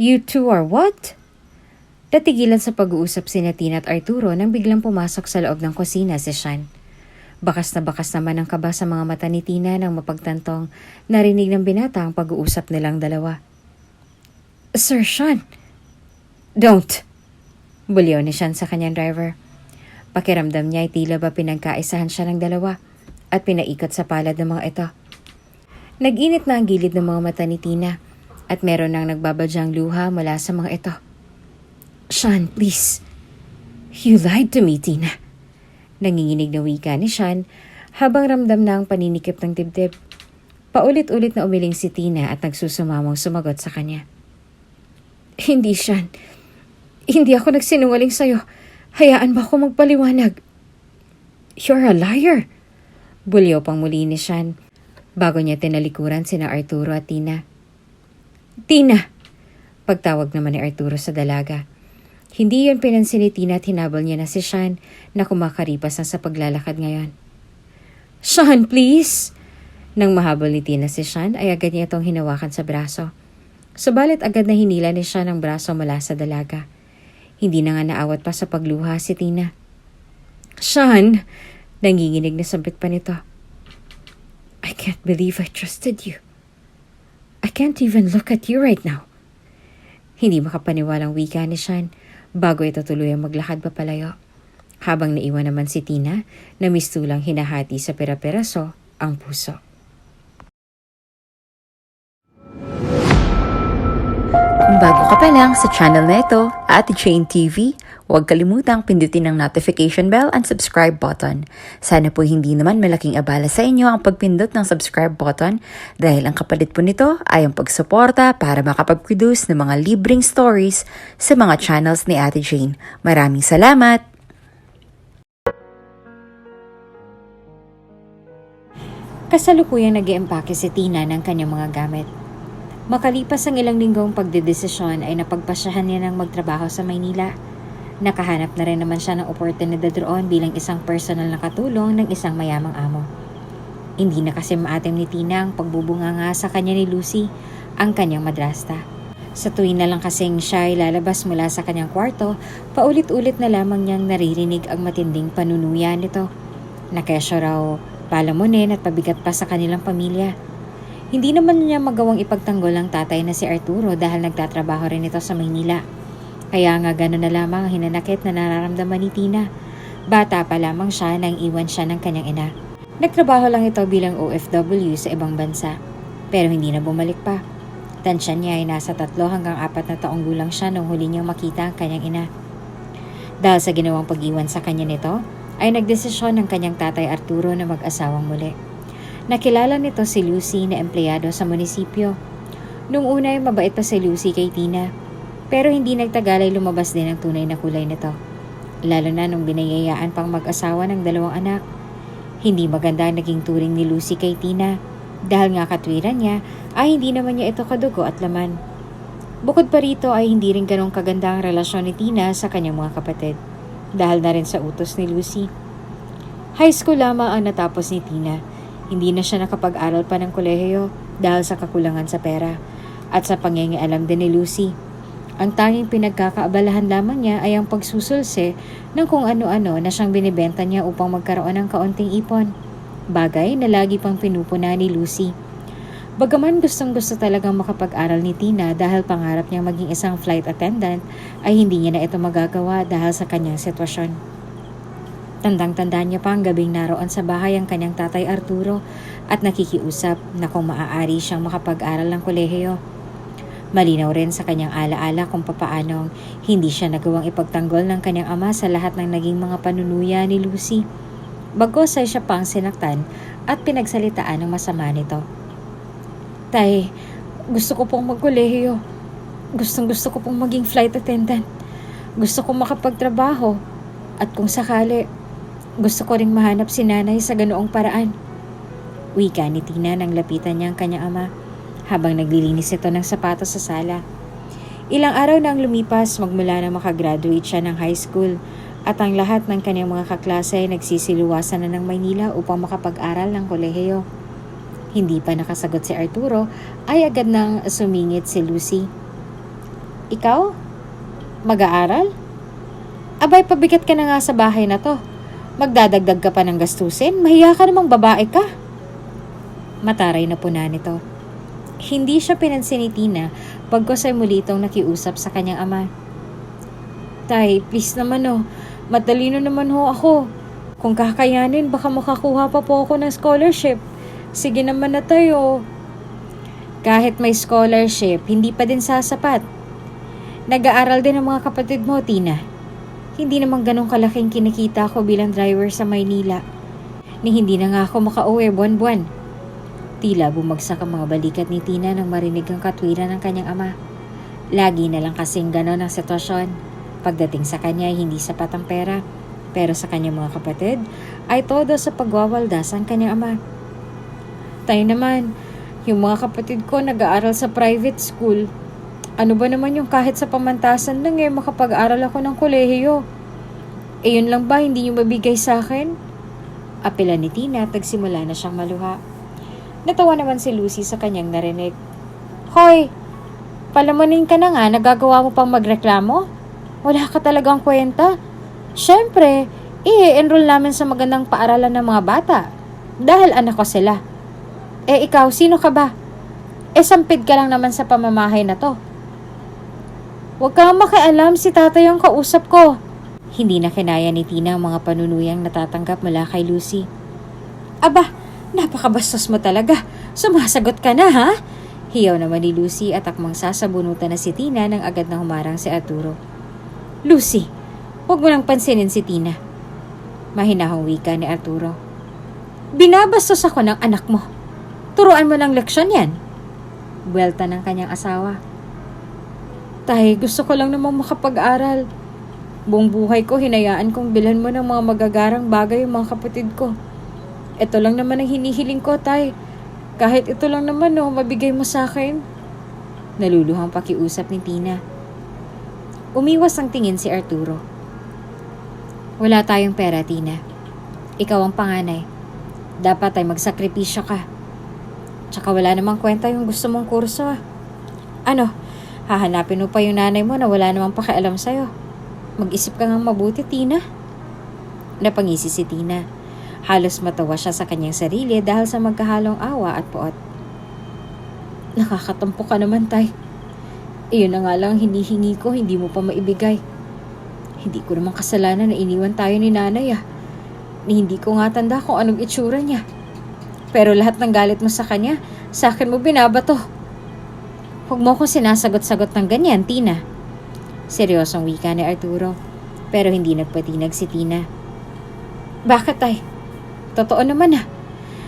You two are what? Natigilan sa pag-uusap sina Tina at Arturo nang biglang pumasok sa loob ng kusina si Sean. Bakas naman ang kaba sa mga mata ni Tina nang mapagtantong narinig ng binata ang pag-uusap nilang dalawa. Sir Sean! Don't! Bulyaw ni Sean sa kanyang driver. Pakiramdam niya ay tila ba pinagkaisahan siya ng dalawa at pinaikot sa palad ng mga ito. Nag-init na ang gilid ng mga mata ni Tina at meron nang nagbabadyang luha mula sa mga ito. Sean, please. You lied to me, Tina. Nanginginig na wika ni Sean habang ramdam na ang paninikip ng dibdib. Paulit-ulit na umiling si Tina at nagsusumamong sumagot sa kanya. Hindi, Sean. Hindi ako nagsinungaling sa'yo. Hayaan ba ako magpaliwanag? You're a liar. Bulyaw pang muli ni Sean bago niya tinalikuran sina Arturo at Tina. Tina! Pagtawag naman ni Arturo sa dalaga. Hindi yun pinansin ni Tina at hinabol niya na si Sean na kumakaripas na sa paglalakad ngayon. Sean, please! Nang mahabol ni Tina si Sean ay agad niya itong hinawakan sa braso. Subalit agad na hinila ni Sean ang braso mula sa dalaga. Hindi na nga naawat pa sa pagluha si Tina. Sean! Nanginginig na sabit pa nito. I can't believe I trusted you. I can't even look at you right now. Hindi makapaniwalang wika ni Sean bago ito tuluyang maglakad papalayo. Habang naiwan naman si Tina na mistulang hinahati sa pera-peraso ang puso. Kung bago ka pa lang sa channel na ito, Ate Jane TV, huwag kalimutang pindutin ang notification bell and subscribe button. Sana po hindi naman malaking abala sa inyo ang pagpindot ng subscribe button dahil ang kapalit po nito ay ang pagsuporta para makapag-produce ng mga libreng stories sa mga channels ni Ate Jane. Maraming salamat! Kasalukuyang nag-iempake si Tina ng kanyang mga gamit. Makalipas ang ilang linggong pagdedesisyon ay napagpasyahan niya ng magtrabaho sa Maynila. Nakahanap na rin naman siya ng oportunidad roon bilang isang personal na katulong ng isang mayamang amo. Hindi na kasi maatim ni Tina ang pagbubunganga sa kanya ni Lucy, ang kanyang madrasta. Sa tuwing na lang kasing siya ay lalabas mula sa kanyang kwarto, paulit-ulit na lamang niyang naririnig ang matinding panunuya nito. Nakesyo raw palamunin at pabigat pa sa kanilang pamilya. Hindi naman niya magawang ipagtanggol ang tatay na si Arturo dahil nagtatrabaho rin ito sa Maynila. Kaya nga gano'n na lamang ang hinanakit na nararamdaman ni Tina. Bata pa lamang siya nang iwan siya ng kanyang ina. Nagtrabaho lang ito bilang OFW sa ibang bansa. Pero hindi na bumalik pa. Tansya niya ay nasa 3 hanggang 4 na taong gulang siya nung huli niyang makita ang kanyang ina. Dahil sa ginawang pag-iwan sa kanya nito, ay nagdesisyon ng kanyang tatay Arturo na mag-asawang muli. Nakilala nito si Lucy na empleyado sa munisipyo. Nung una ay mabait pa si Lucy kay Tina, pero hindi nagtagal ay lumabas din ang tunay na kulay nito. Lalo na nung binayayaan pang mag-asawa ng 2 anak. Hindi maganda ang naging turing ni Lucy kay Tina dahil nga katwiran niya ay hindi naman niya ito kadugo at laman. Bukod pa rito ay hindi rin ganong kaganda ang relasyon ni Tina sa kanyang mga kapatid dahil na rin sa utos ni Lucy. High school lamang ang natapos ni Tina. Hindi na siya nakapag-aral pa ng kolehiyo dahil sa kakulangan sa pera at sa pangingialam din ni Lucy. Ang tanging pinagkakaabalahan lamang niya ay ang pagsusulse ng kung ano-ano na siyang binibenta niya upang magkaroon ng kaunting ipon. Bagay na lagi pang pinupuna ni Lucy. Bagaman gustong-gusto talagang makapag-aral ni Tina dahil pangarap niyang maging isang flight attendant, ay hindi niya na ito magagawa dahil sa kanyang sitwasyon. Tandang-tanda niya pa ang gabing naroon sa bahay ang kanyang tatay Arturo at nakikiusap na kung maaari siyang makapag-aral ng kolehiyo. Malinaw rin sa kanyang alaala kung papaanong hindi siya nagawang ipagtanggol ng kanyang ama sa lahat ng naging mga panunuya ni Lucy. Bagos ay siya pang sinaktan at pinagsalitaan ng masama nito. Tay, gusto ko pong magkolehiyo. Gusto ko pong maging flight attendant. Gusto ko makapagtrabaho. At kung sakali, gusto ko ring mahanap si nanay sa ganoong paraan. Wika ni Tina nang lapitan niya ang kanyang ama habang naglilinis ito ng sapatos sa sala. Ilang araw na ang lumipas magmula na makagraduate siya ng high school at ang lahat ng kanyang mga kaklase ay nagsisiluwasan na ng Maynila upang makapag-aral ng kolehiyo. Hindi pa nakasagot si Arturo ay agad nang sumingit si Lucy. Ikaw? Mag-aaral? Abay, pabigat ka na nga sa bahay na to. Magdadagdag ka pa ng gastusin? Mahiya ka namang babae ka. Mataray na puna nito. Hindi siya pinansin ni Tina pagkos ay muli itong nakiusap sa kanyang ama. Tay, please naman matalino naman ako. Kung kakayanin, baka makakuha pa po ako ng scholarship. Sige naman na tayo. Kahit may scholarship, hindi pa din sasapat. Nag-aaral din ang mga kapatid mo, Tina. Hindi naman ganong kalaking kinikita ko bilang driver sa Maynila. Ni hindi na nga ako makauwi buwan-buwan. Tila bumagsak ang mga balikat ni Tina nang marinig ang katwiran ng kanyang ama. Lagi na lang kasing ganon ang sitwasyon. Pagdating sa kanya ay hindi sapat ang pera. Pero sa kanyang mga kapatid ay todo sa pagwawaldas ang kanyang ama. Tayo naman, yung mga kapatid ko nag-aaral sa private school. Ano ba naman yung kahit sa pamantasan lang makapag-aral ako ng kolehiyo? Yun lang ba hindi nyo mabigay sa akin? Apela ni Tina at nagsimula na siyang maluha. Natawa naman si Lucy sa kanyang narinig. Hoy, palamunin ka na nga, nagagawa mo pang magreklamo? Wala ka talagang kwenta. Siyempre, i-enroll namin sa magandang paaralan ng mga bata. Dahil anak ko sila. Ikaw, sino ka ba? Sampid ka lang naman sa pamamahay na to. Huwag kang makialam, si tatay ang kausap ko. Hindi na kinaya ni Tina ang mga panunuyang natatanggap mula kay Lucy. Aba, napakabastos mo talaga. Sumasagot ka na, ha? Hiyaw naman ni Lucy at akmang sasabunutan na si Tina nang agad na humarang si Arturo. Lucy, huwag mo nang pansinin si Tina. Mahinahong wika ni Arturo. Binabastos ako ng anak mo. Turuan mo ng leksyon yan. Buwelta ng kanyang asawa. Tay, gusto ko lang namang makapag-aral. Buong buhay ko, hinayaan kong bilhan mo ng mga magagarang bagay yung mga kapatid ko. Ito lang naman ang hinihiling ko, tay. Kahit ito lang naman, mabigay mo sa akin. Naluluhang pakiusap ni Tina. Umiwas ang tingin si Arturo. Wala tayong pera, Tina. Ikaw ang panganay. Dapat ay magsakripisyo ka. Tsaka wala namang kwenta yung gusto mong kurso. Ano, hahanapin mo pa yung nanay mo na wala namang pakialam sa'yo. Mag-isip ka ngang mabuti, Tina. Napangisi si Tina. Halos matawa siya sa kanyang sarili dahil sa magkahalong awa at poot. Nakakatampo ka naman, tay. Iyon na nga lang hinihingi ko, hindi mo pa maibigay. Hindi ko naman kasalanan na iniwan tayo ni nanay Ni hindi ko nga tanda kung anong itsura niya. Pero lahat ng galit mo sa kanya, sa akin mo binabato. Huwag mo ko sinasagot-sagot ng ganyan, Tina. Seryosong wika ni Arturo, pero hindi nagpatinag si Tina. Bakit tay? Totoo naman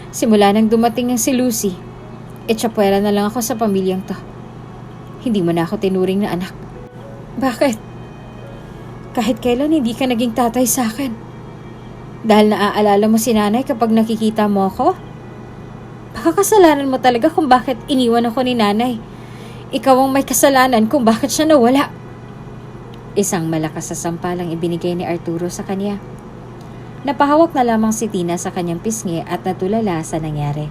Simula nang dumating ang si Lucy, tsapwera na lang ako sa pamilyang to. Hindi mo na ako tinuring na anak. Bakit? Kahit kailan hindi ka naging tatay sa akin. Dahil naaalala mo si nanay kapag nakikita mo ako? Baka kasalanan mo talaga kung bakit iniwan ako ni nanay. Ikaw ang may kasalanan kung bakit siya nawala. Isang malakas na sampalang ibinigay ni Arturo sa kanya. Napahawak na lamang si Tina sa kanyang pisngi at natulala sa nangyari.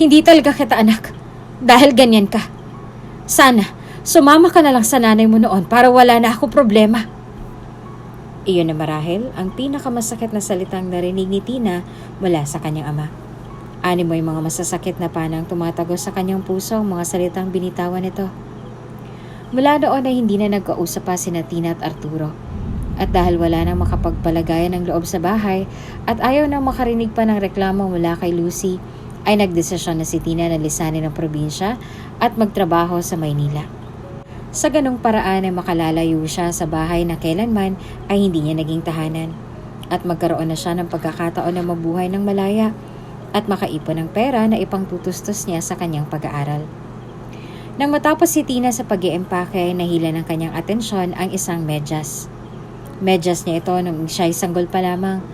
Hindi talaga kita anak. Dahil ganyan ka. Sana, sumama ka na lang sa nanay mo noon para wala na ako problema. Iyon na marahil ang pinakamasakit na salitang narinig ni Tina mula sa kanyang ama. Ani mo yung mga masasakit na panang tumatagos sa kanyang puso ang mga salitang binitawan nito. Mula noon ay hindi na nagkausap pa sina Tina at Arturo. At dahil wala nang makapagpalagayan ng loob sa bahay at ayaw nang makarinig pa ng reklamo mula kay Lucy, ay nagdesisyon na si Tina na lisanin ang probinsya at magtrabaho sa Maynila. Sa ganong paraan ay makalalayo siya sa bahay na kailanman ay hindi niya naging tahanan at magkaroon na siya ng pagkakataon na mabuhay ng malaya at makaipon ng pera na ipangtutustos niya sa kanyang pag-aaral. Nang matapos si Tina sa pag-iempake, nahila ng kanyang atensyon ang isang medyas. Medyas niya ito nung siya'y sanggol pa lamang.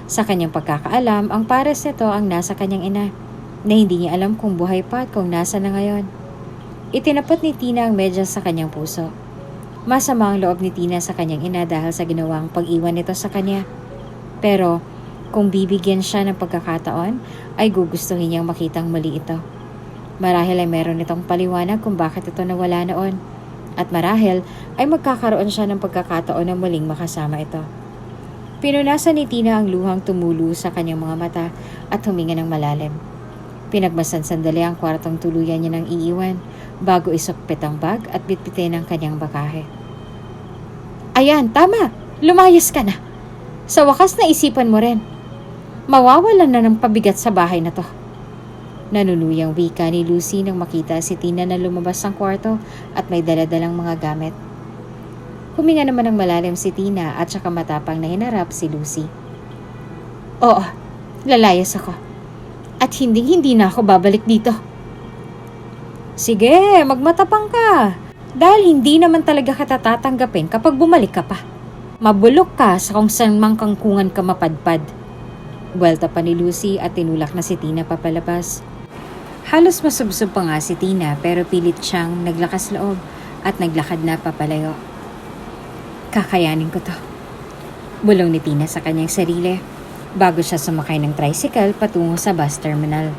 Sa kanyang pagkakaalam, ang pares nito ang nasa kanyang ina, na hindi niya alam kung buhay pa at kung nasa na ngayon. Itinapot ni Tina ang medyas sa kanyang puso. Masama ang loob ni Tina sa kanyang ina dahil sa ginawang pag-iwan nito sa kanya. Pero kung bibigyan siya ng pagkakataon, ay gugustuhin niyang makitang mali ito. Marahil ay meron itong paliwanag kung bakit ito nawala noon. At marahil ay magkakaroon siya ng pagkakataon na muling makasama ito. Pinunasan ni Tina ang luhang tumulo sa kanyang mga mata at huminga ng malalim. Pinagmasan sandali ang kwartong tuluyan niya ng iiwan bago isukpit ang bag at bitbitin ang kanyang bagahe. Ayan, tama! Lumayas ka na! Sa wakas na isipan mo rin. Mawawalan na ng pabigat sa bahay na to. Nanunuyang wika ni Lucy nang makita si Tina na lumabas ng kwarto at may daladalang mga gamit. Huminga naman ng malalim si Tina at saka matapang na hinarap si Lucy. Oo, lalayas ako. At hindi na ako babalik dito. Sige, magmatapang ka. Dahil hindi naman talaga kita tatanggapin kapag bumalik ka pa. Mabulok ka sa kung saan mang kangkungan ka mapadpad. Buwelta pa ni Lucy at tinulak na si Tina papalabas. Halos masubsob pa nga si Tina pero pilit siyang naglakas loob at naglakad na papalayo. Kakayanin ko to. Bulong ni Tina sa kanyang sarili bago siya sumakay ng tricycle patungo sa bus terminal.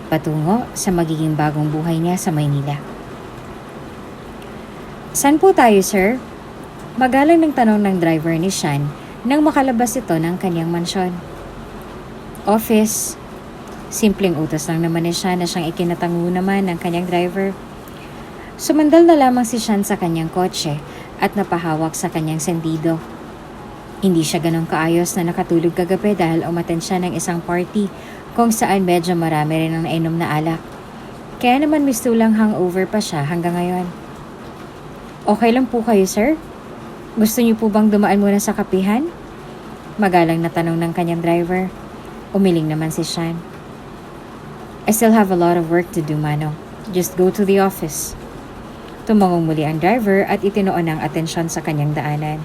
Patungo sa magiging bagong buhay niya sa Maynila. Saan po tayo, sir? Magalang ng tanong ng driver ni Sean nang makalabas ito ng kanyang mansyon. Office. Simpleng utos lang naman ni Sean na siyang ikinatango naman ng kanyang driver. Sumandal na lamang si Sean sa kanyang kotse at napahawak sa kanyang sendido. Hindi siya ganong kaayos na nakatulog kagabi dahil umattend siya ng isang party kung saan medyo marami rin ang nainom na alak. Kaya naman mistulang hangover pa siya hanggang ngayon. Okay lang po kayo, sir? Gusto niyo po bang dumaan muna sa kapihan? Magalang na tanong ng kanyang driver. Umiling naman si Sean. I still have a lot of work to do, Mano. Just go to the office. Tumangong muli ang driver at itinoon ang atensyon sa kanyang daanan.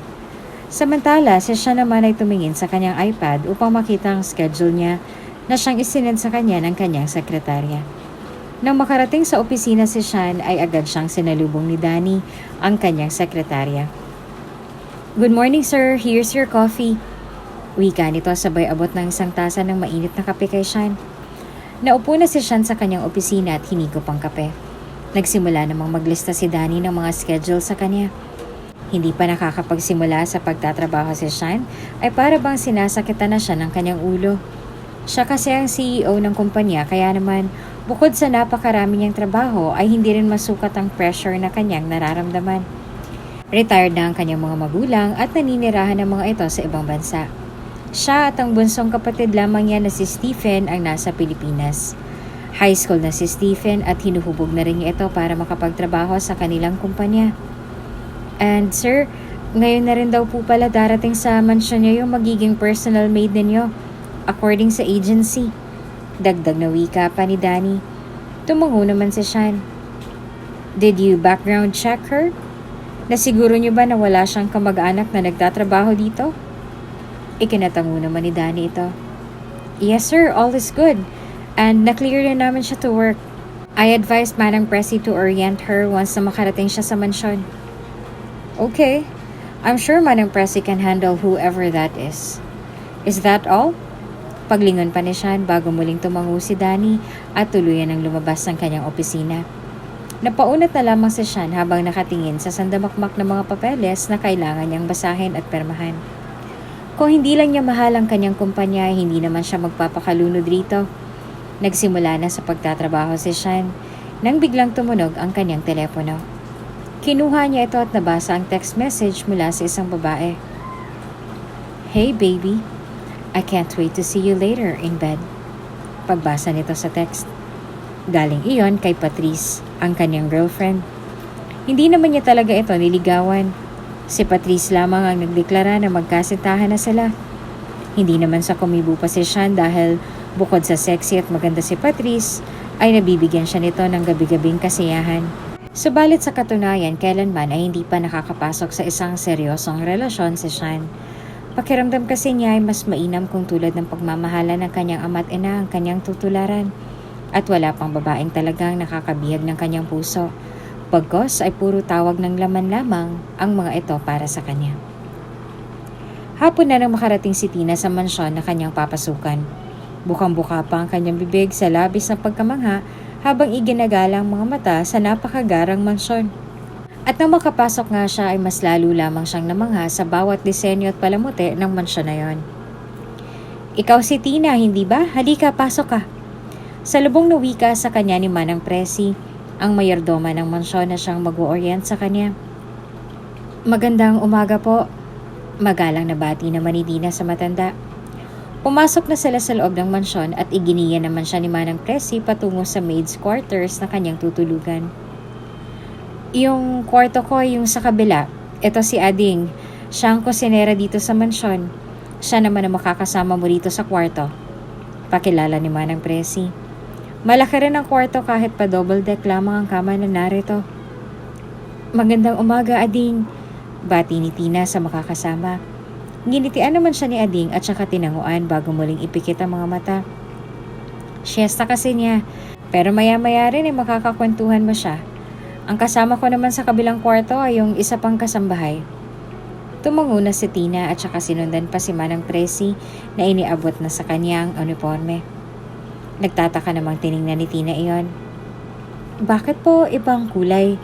Samantala, si Sean naman ay tumingin sa kanyang iPad upang makita ang schedule niya na siyang isinend sa kanya ng kanyang sekretarya. Nang makarating sa opisina si Sean ay agad siyang sinalubong ni Danny, ang kanyang sekretarya. Good morning, sir. Here's your coffee. Wika nito sabay abot ng isang tasa ng mainit na kape kay Sean. Naupo na si Sean sa kanyang opisina at hinigop ang kape. Nagsimula namang maglista si Danny ng mga schedule sa kanya. Hindi pa nakakapagsimula sa pagtatrabaho si Sean ay para bang sinasakitan na siya ng kanyang ulo. Siya kasi ang CEO ng kumpanya kaya naman bukod sa napakarami niyang trabaho ay hindi rin masukat ang pressure na kanyang nararamdaman. Retired na ang kanyang mga magulang at naninirahan ng mga ito sa ibang bansa. Siya at ang bunsong kapatid lamang niya na si Stephen ang nasa Pilipinas. High school na si Stephen at hinuhubog na rin niya ito para makapagtrabaho sa kanilang kumpanya. And sir, ngayon na rin daw po pala darating sa mansyon niyo yung magiging personal maid ninyo, according sa agency. Dagdag na wika pa ni Danny. Tumango naman si Sean. Did you background check her? Nasiguro niyo ba na wala siyang kamag-anak na nagtatrabaho dito? Ikinatango naman ni Danny ito. Yes sir, all is good. And na-clear na namin siya to work. I advised Manang Presi to orient her once na makarating siya sa mansyon. Okay. I'm sure Manang Presi can handle whoever that is. Is that all? Paglingon pa ni Sean bago muling tumango si Danny at tuluyan ang lumabas ng kanyang opisina. Napaunat na lamang si Sean habang nakatingin sa sandamakmak na mga papeles na kailangan niyang basahin at permahan. Kung hindi lang niya mahal ang kanyang kumpanya, hindi naman siya magpapakalunod rito. Nagsimula na sa pagtatrabaho si Sean nang biglang tumunog ang kanyang telepono. Kinuha niya ito at nabasa ang text message mula sa isang babae. Hey baby, I can't wait to see you later in bed. Pagbasa nito sa text. Galing iyon kay Patrice, ang kanyang girlfriend. Hindi naman niya talaga ito niligawan. Si Patrice lamang ang nagdeklara na magkasintahan na sila. Hindi naman sa kumibo pa si Sean dahil bukod sa sexy at maganda si Patrice, ay nabibigyan siya nito ng gabi-gabing kasiyahan. Subalit sa katunayan, kailanman ay hindi pa nakakapasok sa isang seryosong relasyon si Sean. Pakiramdam kasi niya ay mas mainam kung tulad ng pagmamahala ng kanyang ama't ina ang kanyang tutularan. At wala pang babaeng talagang nakakabihag ng kanyang puso. Pagkos ay puro tawag ng laman lamang ang mga ito para sa kanya. Hapon na nang makarating si Tina sa mansyon na kanyang papasukan. Bukang-buka pa ang kanyang bibig sa labis ng pagkamangha habang iginagalang mga mata sa napakagarang mansyon. At nang makapasok nga siya ay mas lalo lamang siyang namangha sa bawat disenyo at palamuti ng mansyon na yon. Ikaw si Tina, hindi ba? Halika, pasok ka. Salubong na wika sa kanya ni Manang Presi, ang mayordoma ng mansyon na siyang mag-o-orient sa kanya. Magandang umaga po. Magalang na bati naman ni Tina sa matanda. Pumasok na sila sa loob ng mansyon at iginiya naman siya ni Manang Presi patungo sa maid's quarters na kanyang tutulugan. Yung kwarto ko, yung sa kabila. Ito si Ading. Siya ang kusinera dito sa mansyon. Siya naman ang makakasama mo dito sa kwarto. Pakilala ni Manang Presi. Malaki rin ang kwarto kahit pa double deck lamang ang kama na narito. Magandang umaga, Ading. Bati ni Tina sa makakasama. Nginitian naman siya ni Ading at saka tinanguan bago muling ipikit ang mga mata. Siesta kasi niya, pero maya-maya rin ay makakakwentuhan mo siya. Ang kasama ko naman sa kabilang kwarto ay yung isa pang kasambahay. Tumango na si Tina at saka sinundan pa si Manang Presi na iniabot na sa kanya ang uniforme. Nagtataka namang tiningnan ni Tina iyon. Bakit po ibang kulay?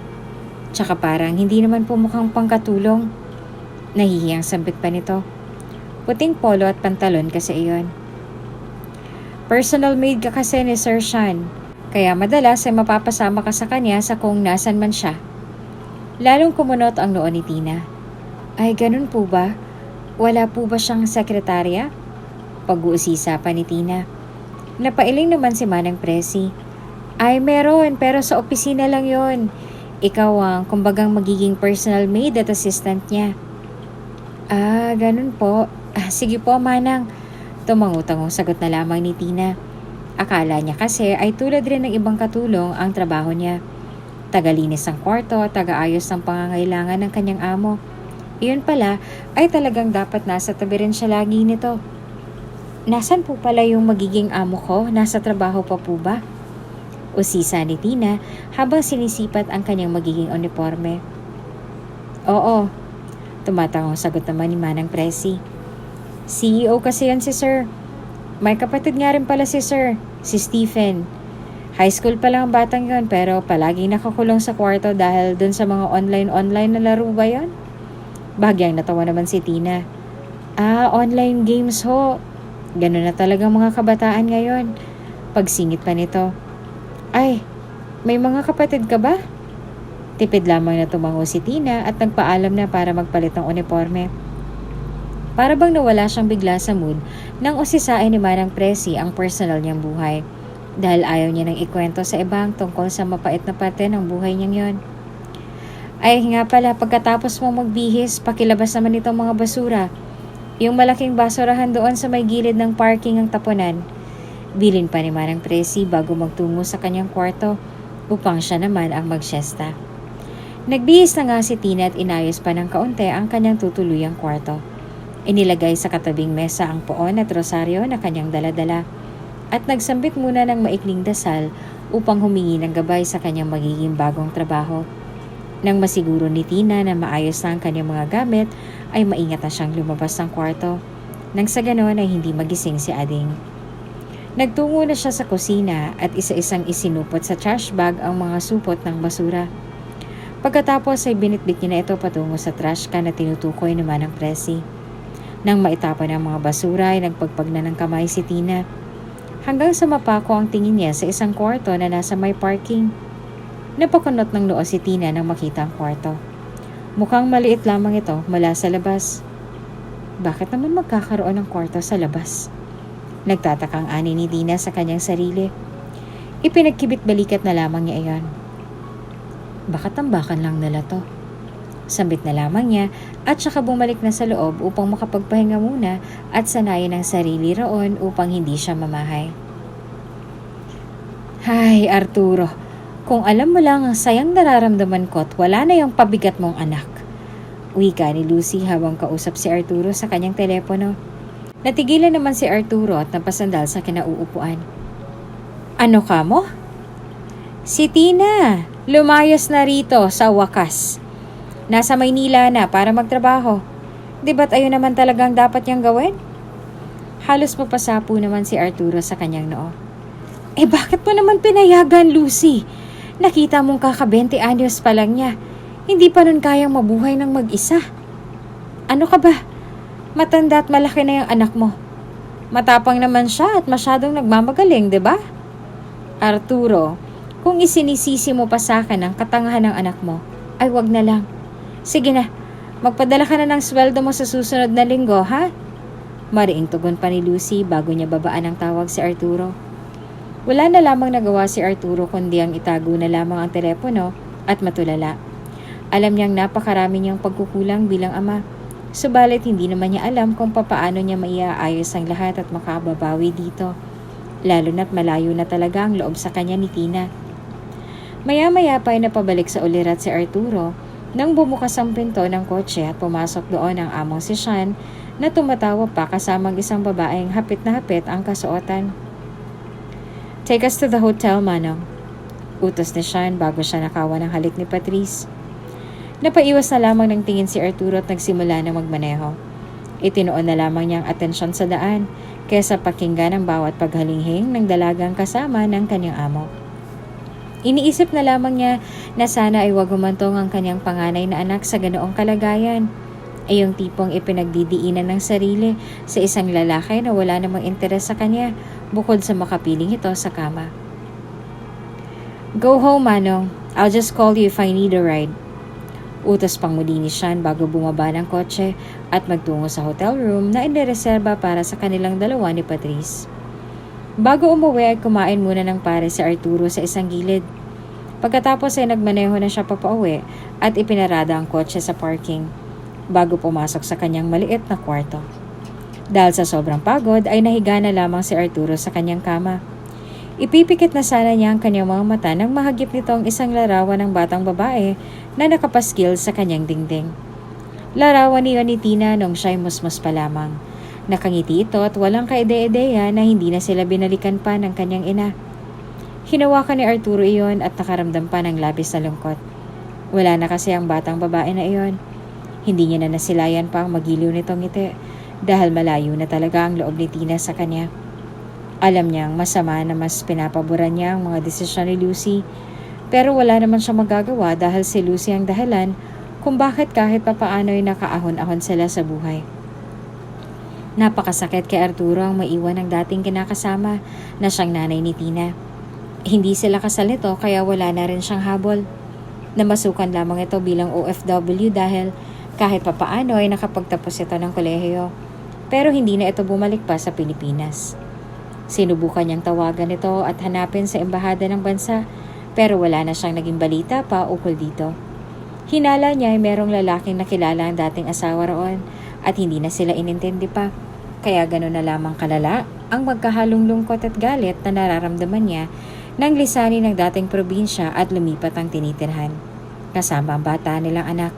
Tsaka parang hindi naman po mukhang pangkatulong. Nahihiyang sambit pa nito. Puting polo at pantalon kasi iyon. Personal maid ka kasi ni Sir Sean. Kaya madalas ay mapapasama ka sa kanya sa kung nasan man siya. Lalong kumunot ang noo ni Tina. Ay, ganun po ba? Wala po ba siyang sekretarya? Pag-uusisa pa ni Tina. Napailing naman si Manang Presi. Ay, meron, pero sa opisina lang yon. Ikaw ang kumbagang magiging personal maid at assistant niya. Ah, ganun po. Sige po, Manang. Tumango-tangong sagot na lamang ni Tina. Akala niya kasi ay tulad rin ng ibang katulong ang trabaho niya. Tagalinis ng kwarto at tagaayos ng pangangailangan ng kanyang amo. Iyon pala ay talagang dapat nasa tabi rin siya lagi nito. Nasaan po pala yung magiging amo ko? Nasa trabaho pa po ba? Usisa ni Tina habang sinisipat ang kanyang magiging uniforme. Oo, tumatangong sagot naman ni Manang Presi. CEO kasi yan si Sir. May kapatid nga rin pala si Sir, si Stephen. High school pa lang ang batang yon pero palaging nakakulong sa kwarto dahil dun sa mga online na laro ba yon? Bahagyang natawa naman si Tina. Ah, online games ho. Ganun na talaga mga kabataan ngayon. Pagsingit pa nito. Ay, may mga kapatid ka ba? Tipid lamang na tumango si Tina at nagpaalam na para magpalit ng uniforme. Para bang nawala siyang bigla sa mood nang usisain ni Manang Presi ang personal niyang buhay dahil ayaw niya nang ikwento sa ibang tungkol sa mapait na parte ng buhay niyang yon. Ay nga pala, pagkatapos mong magbihis, pakilabas naman itong mga basura. Yung malaking basurahan doon sa may gilid ng parking ang tapunan. Bilin pa ni Manang Presi bago magtungo sa kanyang kwarto upang siya naman ang magsyesta. Nagbihis na nga si Tina at inayos pa ng kaunti ang kanyang tutuluyang kwarto. Inilagay sa katabing mesa ang poon at rosaryo na kanyang daladala at nagsambit muna ng maikling dasal upang humingi ng gabay sa kanyang magiging bagong trabaho. Nang masiguro ni Tina na maayos na ang kanyang mga gamit, ay maingat na siyang lumabas ng kwarto. Nang sa ganon ay hindi magising si Ading. Nagtungo na siya sa kusina at isa-isang isinupot sa trash bag ang mga supot ng basura. Pagkatapos ay binitbit niya na ito patungo sa trash can na tinutukoy ni Manang Presi. Nang maitapon ang mga basura ay nagpagpag na ng kamay si Tina. Hanggang sa mapako ang tingin niya sa isang kwarto na nasa may parking. Napakunot ng noo si Tina nang makita ang kwarto. Mukhang maliit lamang ito mula sa labas. Bakit naman magkakaroon ng kwarto sa labas? Nagtatakang ani ni Tina sa kanyang sarili. Ipinagkibit balikat na lamang niya iyon. Baka tambakan lang nila to. Sambit na lamang niya at saka bumalik na sa loob upang makapagpahinga muna at sanayin ang sarili roon upang hindi siya mamahay. Hay, Arturo, kung alam mo lang ang sayang nararamdaman ko at wala na yung pabigat mong anak. Wika ni Lucy habang kausap si Arturo sa kanyang telepono. Natigilan naman si Arturo at napasandal sa kinauupuan. Ano ka mo? Si Tina, lumayas na rito sa wakas. Nasa Maynila na para magtrabaho. Di ba't ayun naman talagang dapat niyang gawin? Halos mapasapo naman si Arturo sa kanyang noo. Bakit mo naman pinayagan, Lucy? Nakita mong kaka-20 anyos pa lang niya. Hindi pa nun kayang mabuhay ng mag-isa. Ano ka ba? Matanda at malaki na yung anak mo. Matapang naman siya at masyadong nagmamagaling, 'di ba? Arturo, kung isinisisi mo pa sa akin ang katangahan ng anak mo, ay wag na lang. Sige na, magpadala ka na ng sweldo mo sa susunod na linggo, ha? Mariing tugon pa ni Lucy bago niya babaan ang tawag si Arturo. Wala na lamang nagawa si Arturo kundi ang itago na lamang ang telepono at matulala. Alam niyang napakarami niyang pagkukulang bilang ama. Subalit hindi naman niya alam kung papaano niya maiaayos ang lahat at makababawi dito. Lalo na't malayo na talaga ang loob sa kanya ni Tina. Maya-maya pa ay napabalik sa ulirat si Arturo nang bumukas ang pinto ng kotse at pumasok doon ang among si Sean na tumatawa pa kasamang isang babaeng hapit na hapit ang kasuotan. "Take us to the hotel, Manong," utos ni Sean bago siya nakawa ng halik ni Patrice. Napaiwas na lamang ng tingin si Arturo at nagsimula na magmaneho. Itinoon na lamang niyang atensyon sa daan kaysa pakinggan ang bawat paghalinghing ng dalagang kasama ng kanyang amo. Iniisip na lamang niya na sana ay wag humantong ang kanyang panganay na anak sa ganoong kalagayan. Ay yung tipong ipinagdidiinan ng sarili sa isang lalaki na wala namang interes sa kanya bukod sa makapiling ito sa kama. "Go home, Manong. I'll just call you if I need a ride." Utos pang muli ni Sean bago bumaba ng kotse at magtungo sa hotel room na inireserba para sa kanilang dalawa ni Patrice. Bago umuwi ay kumain muna ng pare si Arturo sa isang gilid. Pagkatapos ay nagmaneho na siya papauwi at ipinarada ang kotse sa parking bago pumasok sa kanyang maliit na kwarto. Dahil sa sobrang pagod ay nahiga na lamang si Arturo sa kanyang kama. Ipipikit na sana niya ang kanyang mga mata nang mahagip nito ang isang larawan ng batang babae na nakapaskil sa kanyang dingding. Larawan niyo ni Tina nung siya'y musmus pa lamang. Nakangiti ito at walang kaide-ideya na hindi na sila binalikan pa ng kanyang ina. Hinawakan ni Arturo iyon at nakaramdam pa ng labis na lungkot. Wala na kasi ang batang babae na iyon. Hindi niya na nasilayan pa ang magiliw nitong ngiti dahil malayo na talaga ang loob ni Tina sa kanya. Alam niyang masama na mas pinapaboran niya ang mga desisyon ni Lucy, pero wala naman siya magagawa dahil si Lucy ang dahilan kung bakit kahit papaano ay nakaahon-ahon sila sa buhay. Napakasakit kay Arturo ang maiwan ng dating kinakasama na siyang nanay ni Tina. Hindi sila kasal nito kaya wala na rin siyang habol. Namasukan lamang ito bilang OFW dahil kahit papaano ay nakapagtapos ito ng kolehiyo, pero hindi na ito bumalik pa sa Pilipinas. Sinubukan niyang tawagan ito at hanapin sa embahada ng bansa pero wala na siyang naging balita pa ukol dito. Hinala niya ay merong lalaking nakilala ang dating asawa roon at hindi na sila inintindi pa. Kaya gano'n na lamang kalala ang magkahalong lungkot at galit na nararamdaman niya nang lisanin ng dating probinsya at lumipat ang tinitirhan. Kasama ang bata nilang anak.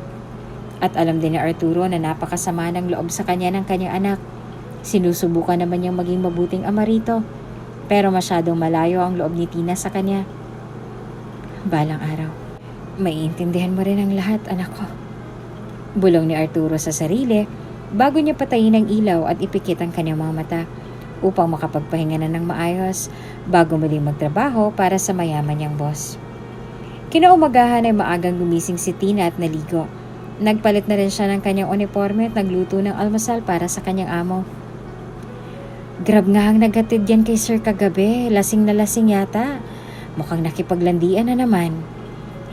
At alam din ni Arturo na napakasama ng loob sa kanya ng kanyang anak. Sinusubukan naman niyang maging mabuting ama rito, pero masyadong malayo ang loob ni Tina sa kanya. Balang araw, maiintindihan mo rin ang lahat, anak ko. Bulong ni Arturo sa sarili bago niya patayin ang ilaw at ipikit ang kanyang mga mata upang makapagpahinga na ng maayos bago muling magtrabaho para sa mayaman niyang boss. Kinaumagahan ay maagang gumising si Tina at naligo. Nagpalit na rin siya ng kanyang uniforme at nagluto ng almusal para sa kanyang amo. "Grab nga ang nagatid yan kay Sir kagabi. Lasing na lasing yata. Mukhang nakipaglandian na naman."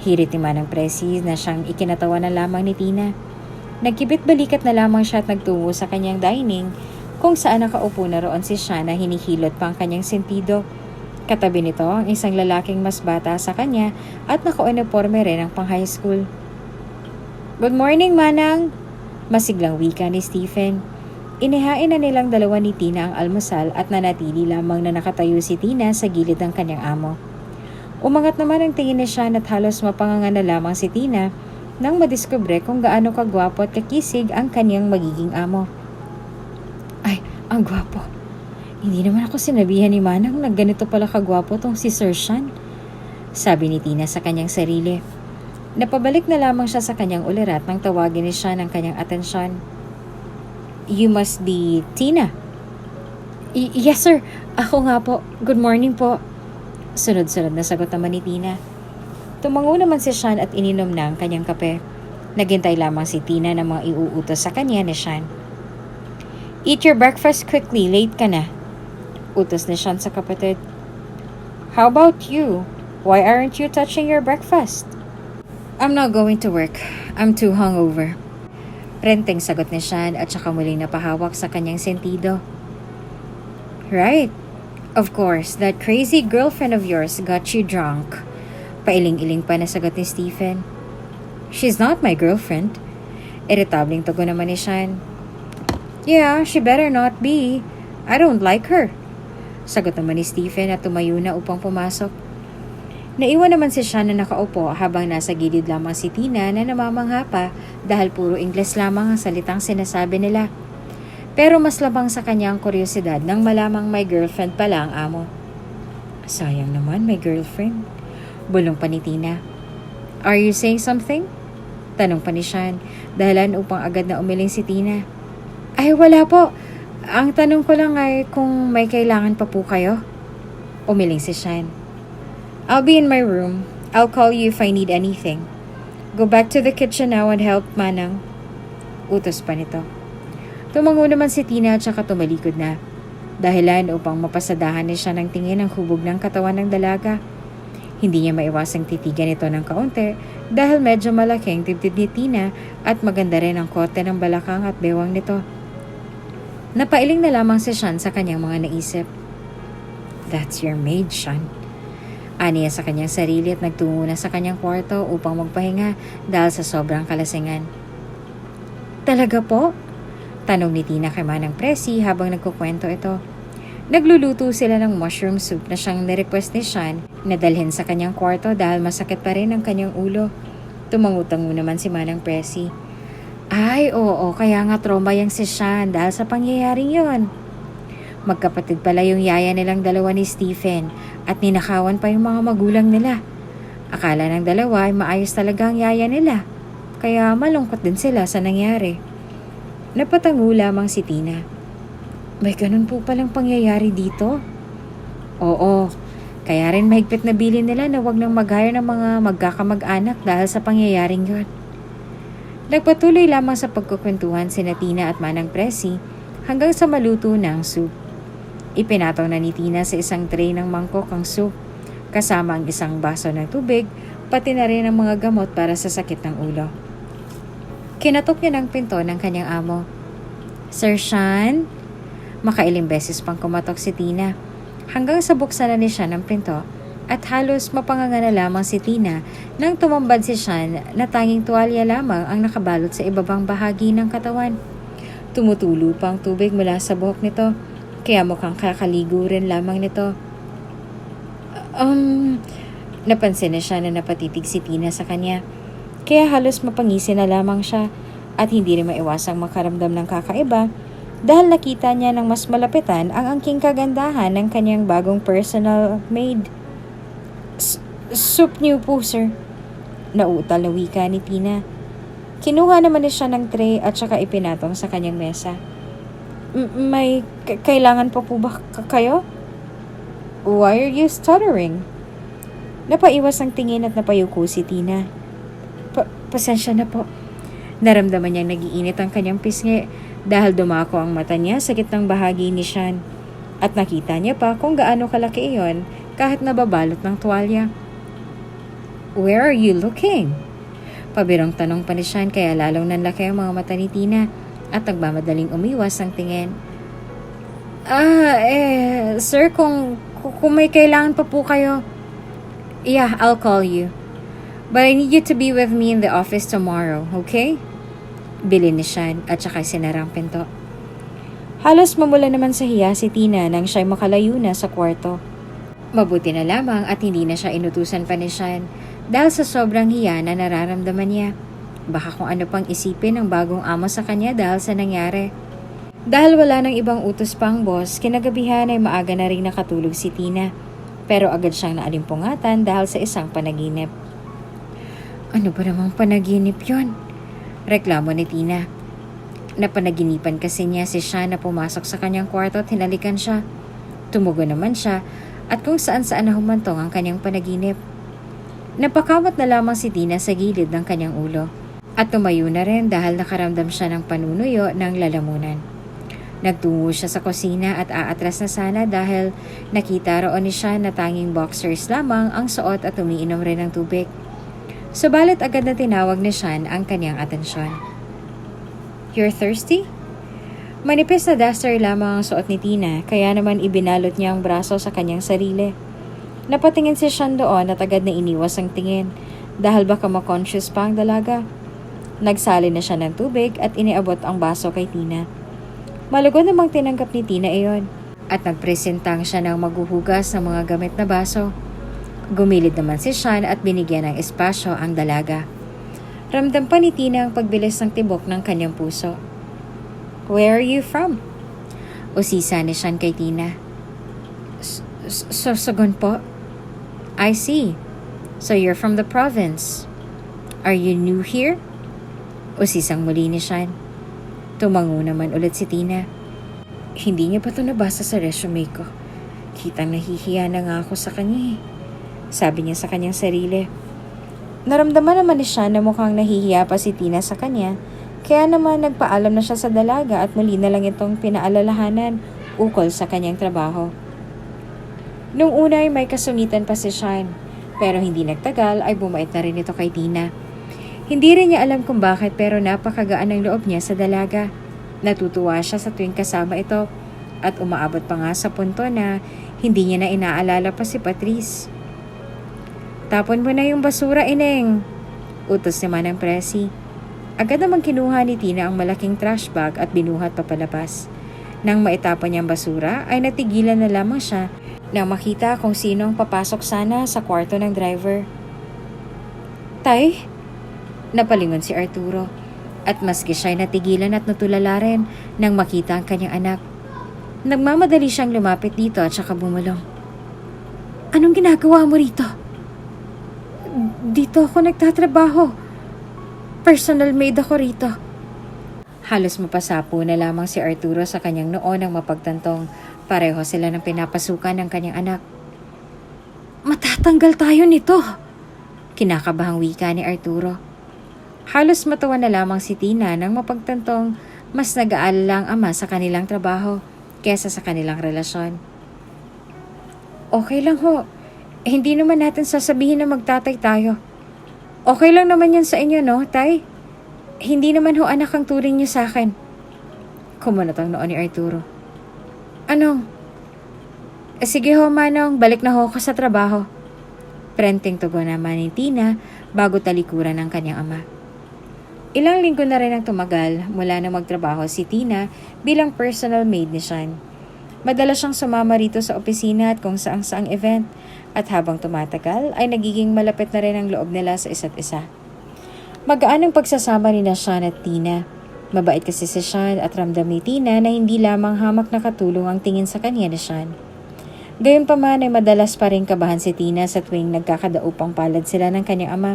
Hirit ni Manang Presi na siyang ikinatawa na lamang ni Tina. Nagkibit balikat na lamang siya at nagtungo sa kanyang dining kung saan nakaupo na roon si Sean na hinihilot pa ang kanyang sentido. Katabi nito ang isang lalaking mas bata sa kanya at naka-uniforme rin ang pang high school. "Good morning, Manang!" Masiglang wika ni Stephen. Inihain na nilang dalawa ni Tina ang almusal at nanatili lamang na nakatayo si Tina sa gilid ng kanyang amo. Umangat naman ang tingin ni Sean at halos mapanganga na lamang si Tina nang madiskubre kung gaano kagwapo at kakisig ang kanyang magiging amo. "Ay, ang gwapo. Hindi naman ako sinabihan ni Manang na ganito pala kagwapo tong si Sir Sean," sabi ni Tina sa kanyang sarili. Napabalik na lamang siya sa kanyang ulirat nang tawagin ni Sean ang kanyang atensyon. "You must be Tina." Yes sir, ako nga po. Good morning po." Sunod-sunod na sagot naman ni Tina. Tumango naman si Sean at ininom na ang kanyang kape. Naghintay lamang si Tina ng mga iuutos sa kanya ni Sean. Eat your breakfast quickly, late ka na. Utos ni Sean sa kapatid. How about you? Why aren't you touching your breakfast? I'm not going to work. I'm too hungover. Renteng sagot ni Sean at saka muling napahawak sa kanyang sentido. Right. Of course, that crazy girlfriend of yours got you drunk. Pailing-iling pa na sagot ni Stephen. She's not my girlfriend. Iritableng tugon naman ni Sean. Yeah, she better not be. I don't like her. Sagot naman ni Stephen at tumayo na upang pumasok. Naiwan naman si Sean na nakaupo habang nasa gilid lamang si Tina na namamangha pa dahil puro Ingles lamang ang salitang sinasabi nila. Pero mas labang sa kanya ang kuryosidad nang malamang may girlfriend pala ang amo. Sayang naman may girlfriend. Bulong pa ni Tina. Are you saying something? Tanong pa ni Sean, dahilan upang agad na umiling si Tina. Ay wala po. Ang tanong ko lang ay kung may kailangan pa po kayo. Umiling si Sean. I'll be in my room. I'll call you if I need anything. Go back to the kitchen now and help Manang. Utos pa nito. Tumango naman si Tina at saka tumalikod na. Dahilan upang mapasadahan ni siya ng tingin ang hubog ng katawan ng dalaga. Hindi niya maiwasang titigan ito ng kaunti dahil medyo malaki ang dibdib ni Tina at maganda rin ang kote ng balakang at bewang nito. Napailing na lamang si Sean sa kanyang mga naisip. That's your maid, Sean. Aniya sa kanyang sarili at nagtungo na sa kanyang kwarto upang magpahinga dahil sa sobrang kalasingan. Talaga po? Tanong ni Tina kay Manang Presi habang nagkukwento ito. Nagluluto sila ng mushroom soup na siyang nirequest ni Sean na dalhin sa kanyang kwarto dahil masakit pa rin ang kanyang ulo. Tumangutango naman si Manang Presi. Ay, oo, kaya nga trauma yang si Sean dahil sa pangyayaring yon. Magkapatid pala yung yaya nilang dalawa ni Stephen at ninakawan pa yung mga magulang nila. Akala ng dalawa ay maayos talaga ang yaya nila, kaya malungkot din sila sa nangyari. Napatango lamang si Tina. May ganun po palang pangyayari dito? Oo, kaya rin mahigpit na bilin nila na wag nang mag-hire ng mga magkakamag-anak dahil sa pangyayaring yon. Nagpatuloy lamang sa pagkukwentuhan sina Tina at Manang Presi hanggang sa maluto na ang soup. Ipinataw na ni Tina sa isang tray ng mangkok ang soup, kasama ang isang baso ng tubig, pati na rin ang mga gamot para sa sakit ng ulo. Kinatok niya ng pinto ng kanyang amo. Sir Sean? Makailing beses pang kumatok si Tina, hanggang sa buksan na ni Sean ang pinto at halos mapanganga na lamang si Tina nang tumambad si Sean na tanging tuwalya lamang ang nakabalot sa ibabang bahagi ng katawan. Tumutulo pa ang tubig mula sa buhok nito, kaya mukhang kakaligo rin lamang nito. Napansin na siya na napatitig si Tina sa kanya, kaya halos mapangisi na lamang siya at hindi rin maiwasang makaramdam ng kakaiba dahil nakita niya ng mas malapitan ang angking kagandahan ng kanyang bagong personal maid. Soup niyo po, sir. Nauutal na wika ni Tina. Kinuha naman niya siya ng tray at saka ipinatong sa kanyang mesa. May kailangan pa po ba kayo? Why are you stuttering? Napaiwas ang tingin at napayuko si Tina. Pasensya na po. Naramdaman niyang nagiinit ang kanyang pisngi dahil dumako ang mata niya sa gitnang bahagi ni Sean. At nakita niya pa kung gaano kalaki iyon kahit nababalot ng tuwalya. Where are you looking? Pabirong tanong pa ni Sean kaya lalong nanlaki ang mga mata ni Tina at nagmamadaling umiwas ang tingin. Sir, kung may kailangan pa po kayo. Yeah, I'll call you. But I need you to be with me in the office tomorrow, okay? Bilin ni Sean at saka sinarang pinto. Halos mamula naman sa hiya si Tina nang siya'y makalayo na sa kwarto. Mabuti na lamang at hindi na siya inutusan pa ni Sean dahil sa sobrang hiya na nararamdaman niya. Baka kung ano pang isipin ng bagong amo sa kanya dahil sa nangyari. Dahil wala nang ibang utos pang boss, kinagabihan ay maaga na rin nakatulog si Tina. Pero agad siyang naalimpungatan dahil sa isang panaginip. Ano ba namang panaginip yon? Reklamo ni Tina. Napanaginipan kasi niya si Sean na pumasok sa kanyang kwarto at hinalikan siya. Tumugon naman siya at kung saan-saan na humantong ang kanyang panaginip. Napakamot na lamang si Tina sa gilid ng kanyang ulo at tumayo na rin dahil nakaramdam siya ng panunuyo ng lalamunan. Nagtungo siya sa kusina at aatras na sana dahil nakita roon ni Sean na tanging boxers lamang ang suot at umiinom rin ng tubig. Subalit agad na tinawag ni Sean ang kanyang atensyon. "You're thirsty?" Manipis na duster lamang ang suot ni Tina, kaya naman ibinalot niya ang braso sa kanyang sarili. Napatingin si Sean doon at agad na iniwas ang tingin dahil baka ma-conscious pa ang dalaga. Nagsali na siya ng tubig at iniabot ang baso kay Tina. Malugod namang tinanggap ni Tina iyon at nagpresentang siya ng maghuhugas ng mga gamit na baso. Gumilid naman si Sean at binigyan ng espasyo ang dalaga. Ramdam pa ni Tina ang pagbilis ng tibok ng kanyang puso. "Where are you from?" Usisa ni Sean kay Tina. Sorsogon po." "I see. So you're from the province. Are you new here?" Usisang muli ni Sean. Tumango naman ulit si Tina. Hindi niya pa ito nabasa sa resume ko. Kitang nahihiya na nga ako sa kanya sabi niya sa kanyang sarili. Naramdaman naman ni Sean na mukhang nahihiya pa si Tina sa kanya, kaya naman nagpaalam na siya sa dalaga at muli na lang itong pinaalalahanan ukol sa kanyang trabaho. Nung una ay may kasungitan pa si Sean, pero hindi nagtagal ay bumait na rin ito kay Tina. Hindi rin niya alam kung bakit pero napakagaan ang loob niya sa dalaga. Natutuwa siya sa tuwing kasama ito at umaabot pa nga sa punto na hindi niya na inaalala pa si Patrice. "Tapon mo na yung basura, Ineng," utos naman ng Presi. Agad namang kinuha ni Tina ang malaking trash bag at binuhat papalabas. Nang maitapon niyang basura ay natigilan na lamang siya nang makita kung sino ang papasok sana sa kwarto ng driver. "Tay?" Napalingon si Arturo at maski siya'y natigilan at natulala rin nang makita ang kanyang anak. Nagmamadali siyang lumapit dito at saka bumulong. "Anong ginagawa mo rito?" "Dito ako nagtatrabaho. Personal maid ako rito." Halos mapasapo na lamang si Arturo sa kanyang noo nang mapagtantong pareho sila ng pinapasukan ng kanyang anak. "Matatanggal tayo nito," kinakabahang wika ni Arturo. Halos matawa na lamang si Tina nang mapagtantong mas nag-aalala ang ama sa kanilang trabaho kesa sa kanilang relasyon. "Okay lang ho. Hindi naman natin sasabihin na magtatay tayo. Okay lang naman yan sa inyo, no, Tay? Hindi naman ho anak ang turing niyo sa akin." Kumunot ang noo ni Arturo. "Anong? Sige ho, Manong. Balik na ho ako sa trabaho." Prenteng tugon naman ni Tina bago talikuran ng kanyang ama. Ilang linggo na rin ang tumagal mula na magtrabaho si Tina bilang personal maid ni Sean. Madalas siyang sumama rito sa opisina at kung saang-saang event at habang tumatagal ay nagiging malapit na rin ang loob nila sa isa't isa. Magaan ang pagsasama ni Sean at Tina. Mabait kasi si Sean at ramdam ni Tina na hindi lamang hamak na katulong ang tingin sa kanya ni Sean. Gayunpaman ay madalas pa rin kabahan si Tina sa tuwing nagkakadaupang palad sila ng kanyang ama.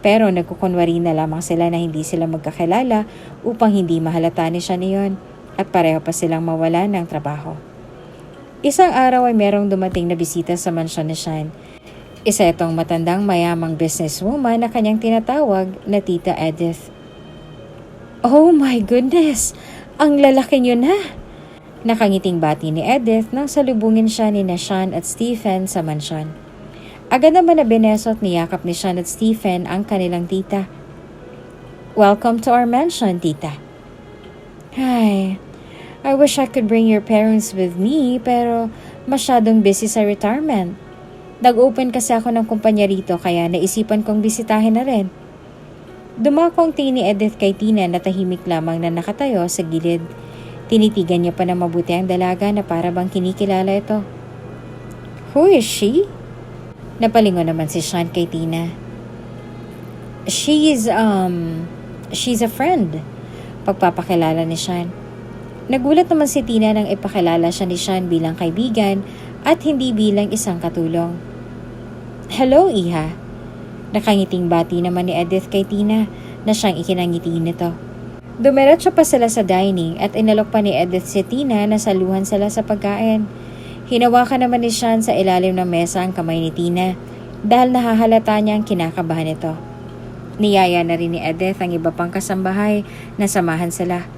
Pero nagkukunwari na lamang sila na hindi sila magkakilala upang hindi mahalata ni Sean iyon at pareho pa silang mawala ng trabaho. Isang araw ay merong dumating na bisita sa mansyon ni Sean. Isa itong matandang mayamang businesswoman na kanyang tinatawag na Tita Edith. "Oh my goodness! Ang lalaki niyo na!" Nakangiting bati ni Edith nang salubungin siya ni Sean at Stephen sa mansyon. Agad naman na bineso at niyakap ni Sean at Stephen ang kanilang tita. "Welcome to our mansion, Tita." "Hi, I wish I could bring your parents with me pero masyadong busy sa retirement. Nag-open kasi ako ng kumpanya rito kaya naisipan kong bisitahin na rin." Dumako ang tingin ni Edith kay Tina na tahimik lamang na nakatayo sa gilid. Tinitigan niya pa na mabuti ang dalaga na para bang kinikilala ito. "Who is she?" Napalingon naman si Sean kay Tina. She's a friend," pagpapakilala ni Sean. Nagulat naman si Tina nang ipakilala siya ni Sean bilang kaibigan at hindi bilang isang katulong. "Hello, Iha." Nakangiting bati naman ni Edith kay Tina na siyang ikinangiti nito. Dumiretso pa sila sa dining at inalok pa ni Edith si Tina na saluhan sila sa pagkain. Hinawakan naman ni Sean sa ilalim ng mesa ang kamay ni Tina dahil nahahalata niya ang kinakabahan nito. Niyaya na rin ni Edith ang iba pang kasambahay na samahan sila.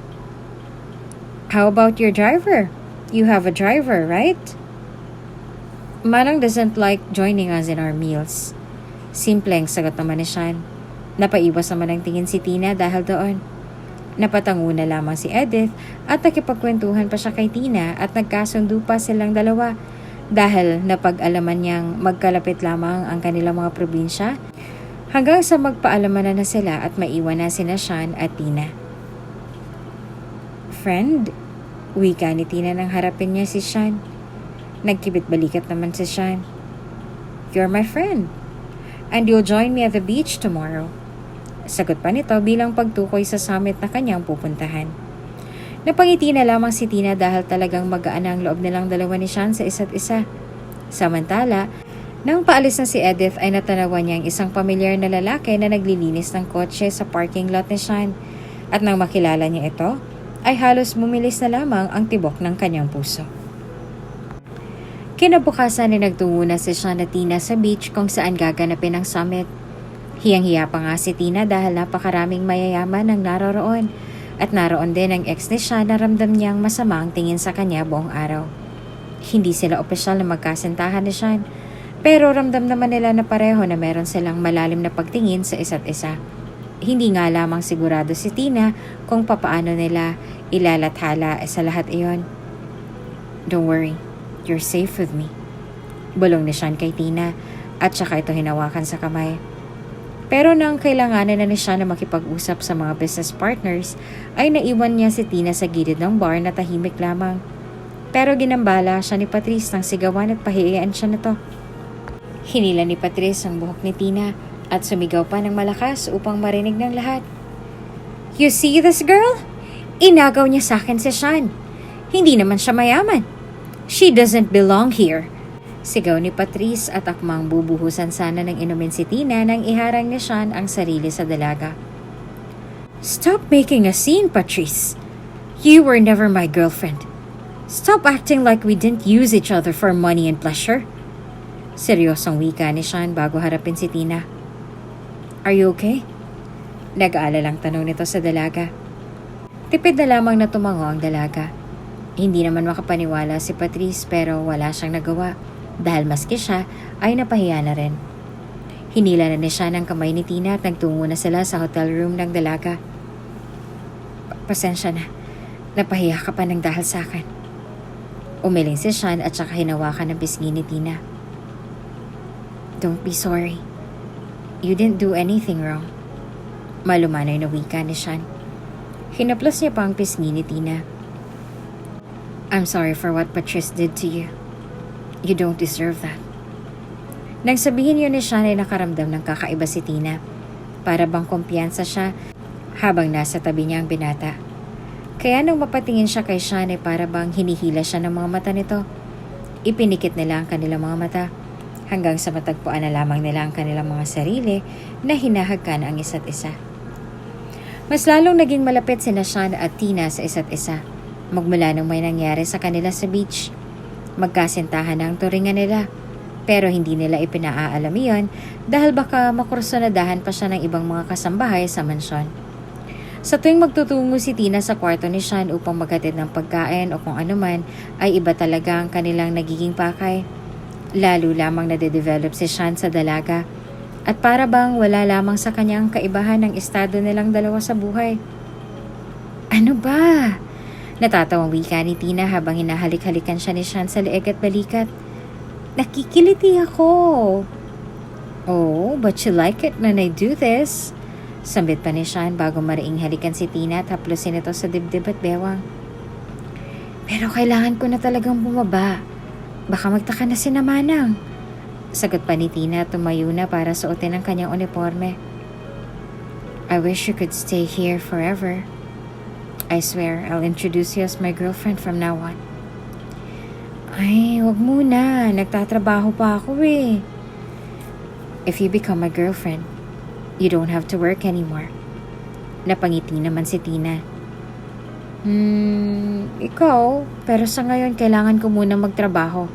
How about your driver? You have a driver, right? Manang doesn't like joining us in our meals. Simpleng sagot naman ni Sean. Napaiwas naman ang tingin si Tina dahil doon. Napatango na lamang si Edith at nakipagkwentuhan pa siya kay Tina at nagkasundo pa silang dalawa dahil napag-alaman niyang magkalapit lamang ang kanilang mga probinsya hanggang sa magpaalaman na sila at maiwan na sina Sean at Tina. Friend, wika ni Tina nang harapin niya si Sean. Nagkibit balikat naman si Sean. You're my friend, and you'll join me at the beach tomorrow. Sagot pa nito bilang pagtukoy sa summit na kanyang pupuntahan. Napangiti na lamang si Tina dahil talagang magaan ang loob nilang dalawa ni Sean sa isa't isa. Samantala, nang paalis na si Edith ay natanawan niya ang isang pamilyar na lalaki na naglilinis ng kotse sa parking lot ni Sean. At nang makilala niya ito, ay halos bumilis na lamang ang tibok ng kanyang puso. Kinabukasan ay nagtungo na si Sean at Tina sa beach kung saan gaganapin ang summit. Hiyang-hiya pa nga si Tina dahil napakaraming mayayaman ang naroroon at naroon din ang ex ni Sean na ramdam niyang masama ang tingin sa kanya buong araw. Hindi sila opisyal na magkasintahan ni Sean pero ramdam naman nila na pareho na meron silang malalim na pagtingin sa isa't isa. Hindi nga lamang sigurado si Tina kung papaano nila ilalathala sa lahat iyon. Don't worry, you're safe with me. Bulong ni Sean kay Tina at saka ito hinawakan sa kamay. Pero nang kailanganan na ni Sean na makipag-usap sa mga business partners, ay naiwan niya si Tina sa gilid ng bar na tahimik lamang. Pero ginambala siya ni Patrice nang sigawan at pahihiyan siya nito. Hinila ni Patrice ang buhok ni Tina at sumigaw pa ng malakas upang marinig ng lahat. You see this girl? Inagaw niya sa akin si Sean. Hindi naman siya mayaman. She doesn't belong here. Sigaw ni Patrice at akmang bubuhusan sana ng inumin si Tina nang iharang ni Sean ang sarili sa dalaga. Stop making a scene, Patrice. You were never my girlfriend. Stop acting like we didn't use each other for money and pleasure. Seryosong wika ni Sean bago harapin si Tina. Are you okay? Nag-aalalang tanong nito sa dalaga. Tipid na lamang na tumango ang dalaga. Hindi naman makapaniwala si Patrice pero wala siyang nagawa. Dahil maski siya ay napahiya na rin. Hinila na siya ng kamay ni Tina at nagtungo na sila sa hotel room ng dalaga. Pasensya na. Napahiya ka pa ng dahil sa akin. Umiling si Sean at saka hinawakan ng pisngi ni Tina. Don't be sorry. You didn't do anything wrong. Malumanay na wika ni Sean. Hinaplos niya pa ang pisngi ni Tina. I'm sorry for what Patrice did to you. You don't deserve that. Nang sabihin yun ni Sean ay nakaramdam ng kakaiba si Tina. Para bang kumpiyansa siya habang nasa tabi niya ang binata. Kaya nang mapatingin siya kay Sean ay para bang hinihila siya ng mga mata nito. Ipinikit nila ang kanilang mga mata hanggang sa matagpuan na lamang nila ang kanilang mga sarili na hinahagkan ang isa't isa. Mas lalong naging malapit sina Sean at Tina sa isa't isa. Magmula nung may nangyari sa kanila sa beach. Magkasintahan ang turingan nila. Pero hindi nila ipinaalam iyon dahil baka makursunadahan pa siya ng ibang mga kasambahay sa mansyon. Sa tuwing magtutungo si Tina sa kwarto ni Sean upang maghatid ng pagkain o kung anuman ay iba talaga ang kanilang nagiging pakay. Lalo lamang nade-develop si Sean sa dalaga at para bang wala lamang sa kanyang kaibahan ng estado nilang dalawa sa buhay. Ano ba? Natatawang wika ni Tina habang hinahalik-halikan siya ni Sean sa leeg at balikat. Nakikiliti ako. Oh, but you like it when I do this. Sambit pa ni Sean bago mariing halikan si Tina at haplusin ito sa dibdib at bewang. Pero kailangan ko na talagang bumaba. Baka magtaka na si Manang. Sagot pa ni Tina at tumayo na para suotin ang kanyang uniforme. I wish you could stay here forever. I swear, I'll introduce you as my girlfriend from now on. Ay, wag muna. Nagtatrabaho pa ako eh. If you become my girlfriend, you don't have to work anymore. Napangiti naman si Tina. Ikaw, pero sa ngayon kailangan ko muna magtrabaho.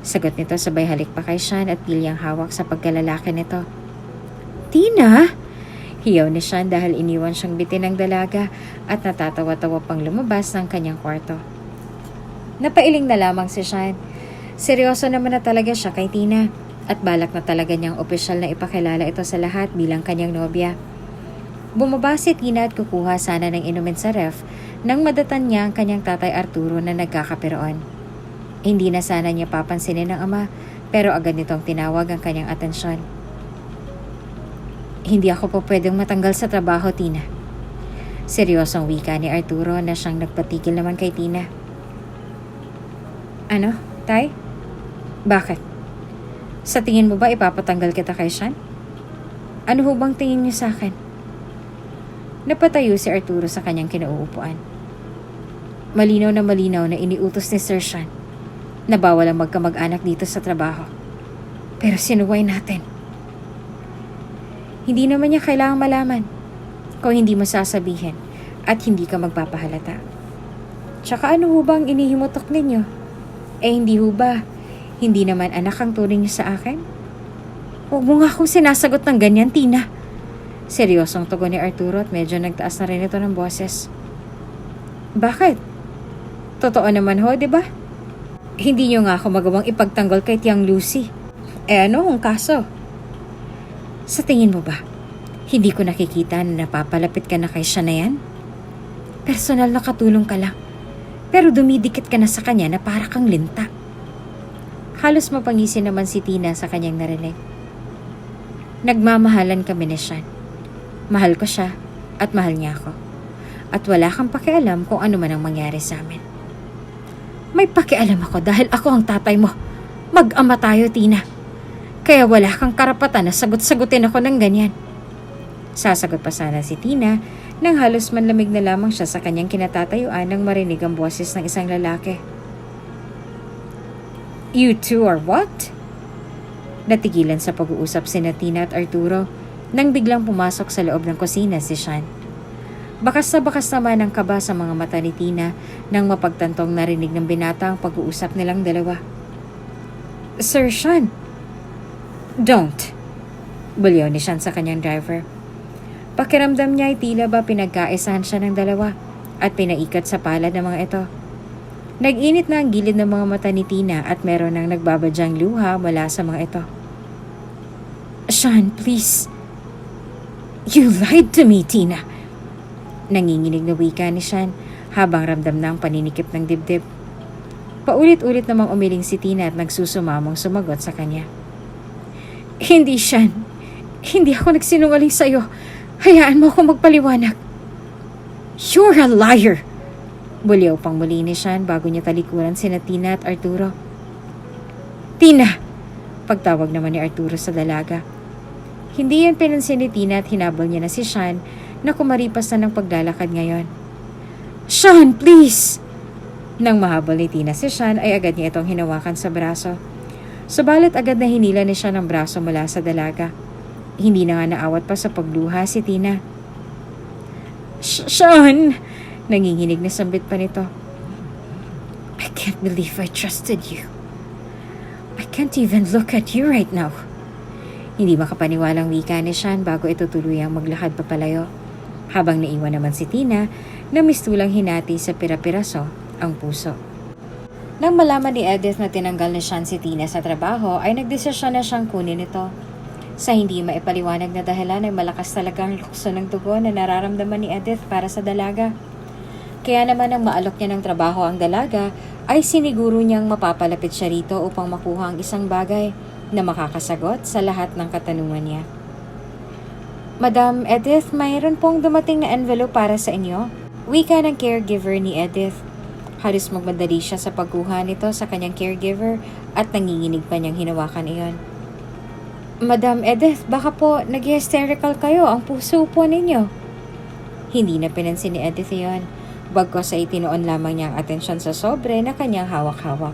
Sagot nito sabay halik pa kay Sean at pilyang hawak sa pagkalalaki nito. Tina! Hiyaw ni Sean dahil iniwan siyang bitin ng dalaga at natatawa-tawa pang lumabas ng kanyang kwarto. Napailing na lamang si Sean. Seryoso naman na talaga siya kay Tina at balak na talaga niyang opisyal na ipakilala ito sa lahat bilang kanyang nobya. Bumaba si Tina at kukuha sana ng inumin sa ref nang madatan niya ang kanyang tatay Arturo na nagkakaperoon. Hindi na sana niya papansinin ng ama pero agad nitong tinawag ang kanyang atensyon. Hindi ako po pwedeng matanggal sa trabaho, Tina. Seryosong wika ni Arturo na siyang nagpatigil naman kay Tina. Ano, Tay? Bakit? Sa tingin mo ba ipapatanggal kita kay Sean? Ano ho bang tingin niyo sa akin? Napatayo si Arturo sa kanyang kinauupuan. Malinaw na iniutos ni Sir Sean na bawal ang magkamag-anak dito sa trabaho. Pero sinuway natin. Hindi naman niya kailangang malaman kung hindi mo sasabihin at hindi ka magpapahalata. Tsaka ano ho bang inihimutok ninyo? Hindi ho ba? Hindi naman anak ang turing niyo sa akin? Huwag mo nga akong sinasagot ng ganyan, Tina. Seryosong tugon ni Arturo at medyo nagtaas na rin ito ng boses. Bakit? Totoo naman ho, di ba? Hindi niyo nga ako magawang ipagtanggol kay Tiang Lucy. Ano ang kaso? Sa tingin mo ba, hindi ko nakikita na napapalapit ka na kay siya na yan? Personal na katulong ka lang, pero dumidikit ka na sa kanya na para kang linta. Halos mapangisi naman si Tina sa kanyang narinig. Nagmamahalan kami ni Sean. Mahal ko siya at mahal niya ako. At wala kang pakialam kung ano man ang mangyari sa amin. May pakialam ako dahil ako ang tatay mo. Mag-ama tayo, Tina. Kaya wala kang karapatan na sagot-sagutin ako ng ganyan. Sasagot pa sana si Tina nang halos manlamig na lamang siya sa kanyang kinatatayuan nang marinig ang boses ng isang lalaki. You two are what? Natigilan sa pag-uusap sina Tina at Arturo nang biglang pumasok sa loob ng kusina si Sean. Bakas na bakas naman ang kaba sa mga mata ni Tina nang mapagtantong narinig ng binata ang pag-uusap nilang dalawa. Sir Sean! Don't! Bulyaw ni Sean sa kanyang driver. Pakiramdam niya ay tila ba pinagkaisahan siya ng dalawa at pinaikat sa palad ng mga ito. Nag-init na ang gilid ng mga mata ni Tina at meron nang nagbabadyang luha mula sa mga ito. Sean, please. You lied to me, Tina. Nanginginig na wika ni Sean habang ramdam na ang paninikip ng dibdib. Paulit-ulit namang umiling si Tina at nagsusumamong sumagot sa kanya. Hindi, Sean. Hindi ako nagsinungaling sa'yo. Hayaan mo ako magpaliwanag. You're a liar! Bulyaw pang muli ni Sean bago niya talikuran sina Tina at Arturo. Tina! Pagtawag naman ni Arturo sa dalaga. Hindi yan pinansin ni Tina at hinabol niya na si Sean na kumaripas na ng paglalakad ngayon. Sean, please! Nang mahabol ni Tina si Sean ay agad niya itong hinawakan sa braso. Subalit agad na hinila ni Sean ang braso mula sa dalaga. Hindi na nga naawat pa sa pagluha si Tina. Sean! Nanginginig na sambit pa nito. I can't believe I trusted you. I can't even look at you right now. Hindi makapaniwalang wika ni Sean bago ito tuluyang maglakad papalayo. Habang naiwan naman si Tina na mistulang hinati sa pira-piraso ang puso. Nang malaman ni Edith na tinanggal ni Sean si Tina sa trabaho ay nagdesisyon na siyang kunin ito. Sa hindi maipaliwanag na dahilan ay malakas talagang lukso ng dugo na nararamdaman ni Edith para sa dalaga. Kaya naman nang maalok niya ng trabaho ang dalaga ay siniguro niyang mapapalapit siya rito upang makuha ang isang bagay na makakasagot sa lahat ng katanungan niya. Madam Edith, mayroon pong dumating na envelope para sa inyo. Wika ng caregiver ni Edith. Halos magmadali siya sa pagkuha nito sa kanyang caregiver at nanginginig pa niyang hinawakan iyon. Madam Edith, baka po nag-hysterical kayo, ang puso po ninyo. Hindi na pinansin ni Edith iyon, bagkos ay itinoon lamang niya ang atensyon sa sobre na kanyang hawak-hawak.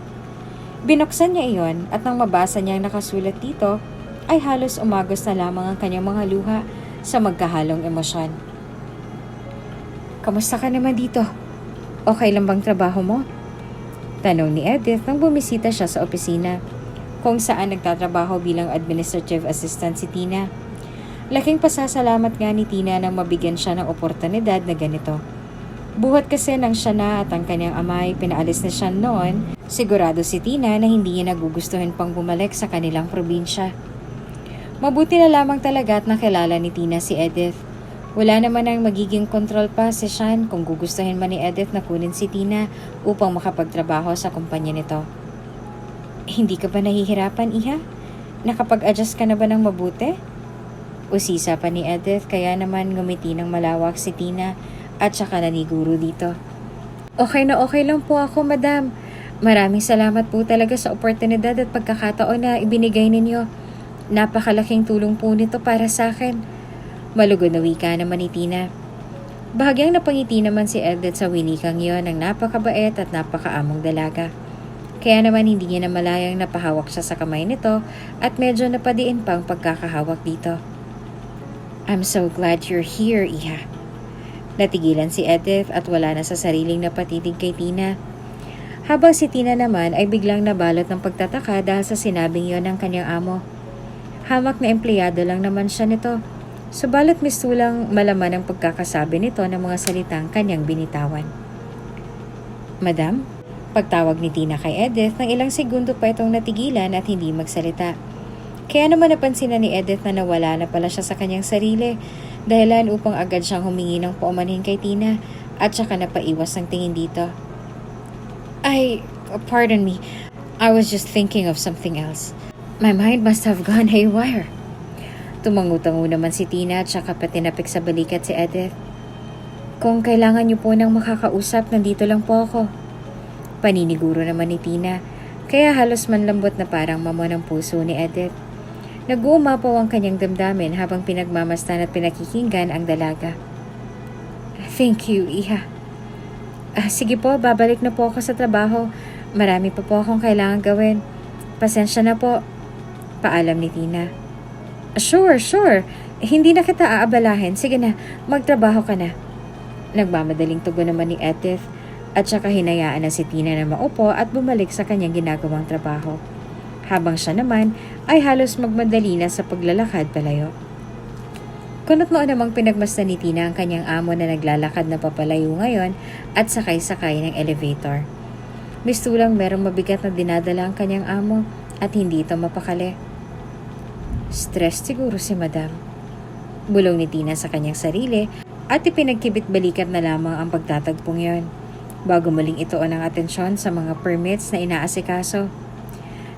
Binuksan niya iyon at nang mabasa niya ang nakasulat dito, ay halos umagos na lamang ang kanyang mga luha sa magkahalong emosyon. Kamusta ka naman dito? Okay lang bang trabaho mo? Tanong ni Edith nang bumisita siya sa opisina, kung saan nagtatrabaho bilang administrative assistant si Tina. Laking pasasalamat nga ni Tina nang mabigyan siya ng oportunidad na ganito. Buhat kasi nang siya na at ang kanyang ama ay pinaalis na siya noon, sigurado si Tina na hindi niya nagugustuhin pang bumalik sa kanilang probinsya. Mabuti na lamang talaga at nakilala ni Tina si Edith. Wala naman ang magiging control pa si Sean kung gugustuhin man ni Edith na kunin si Tina upang makapagtrabaho sa kumpanya nito. Hindi ka ba nahihirapan, Iha? Nakapag-adjust ka na ba ng mabuti? Usisa pa ni Edith kaya naman ngumiti ng malawak si Tina at saka naniguro dito. Okay na okay lang po ako, madam. Maraming salamat po talaga sa oportunidad at pagkakataon na ibinigay ninyo. Napakalaking tulong po nito para sa akin. Malugod na wika naman ni Tina. Bahagyang napangiti naman si Edith sa winikang yon ng napakabait at napakaamong dalaga. Kaya naman hindi niya namalayang napahawak siya sa kamay nito at medyo napadiin pang pagkakahawak dito. I'm so glad you're here, Iha. Natigilan si Edith at wala na sa sariling napatitig kay Tina. Habang si Tina naman ay biglang nabalot ng pagtataka dahil sa sinabing yon ng kanyang amo. Hamak na empleyado lang naman siya nito. Subalit mistulang malaman ang pagkakasabi nito ng mga salitang kanyang binitawan. Madam? Pagtawag ni Tina kay Edith, ng ilang segundo pa itong natigilan at hindi magsalita. Kaya naman napansin na ni Edith na nawala na pala siya sa kanyang sarili, dahilan upang agad siyang humingi ng paumanhin kay Tina at saka napaiwas ng tingin dito. Pardon me. I was just thinking of something else. My mind must have gone haywire. Tumangutango naman si Tina at saka patinapik sa balikat si Edith. Kung kailangan niyo po ng makakausap, nandito lang po ako. Paniniguro naman ni Tina, kaya halos manlambot na parang mamo ng puso ni Edith. Nag-uumapaw ang kanyang damdamin habang pinagmamastan at pinakikinggan ang dalaga. Thank you, Iha. Sige po, babalik na po ako sa trabaho. Marami pa po akong kailangan gawin. Pasensya na po. Paalam ni Tina. Sure. Hindi na kita aabalahin. Sige na, magtrabaho ka na. Nagmamadaling tugon naman ni Edith at saka hinayaan na si Tina na maupo at bumalik sa kanyang ginagawang trabaho. Habang siya naman ay halos magmadali na sa paglalakad palayo. Kunot noon namang pinagmasdan ni Tina ang kanyang amo na naglalakad na papalayo ngayon at sakay-sakay ng elevator. Mistulang merong mabigat na dinadala ang kanyang amo at hindi ito mapakali. Stress siguro si Madam. Bulong ni Tina sa kanyang sarili at ipinagkibit-balikat na lamang ang pagtatagpong yon bago muling ituon ang atensyon sa mga permits na inaasikaso.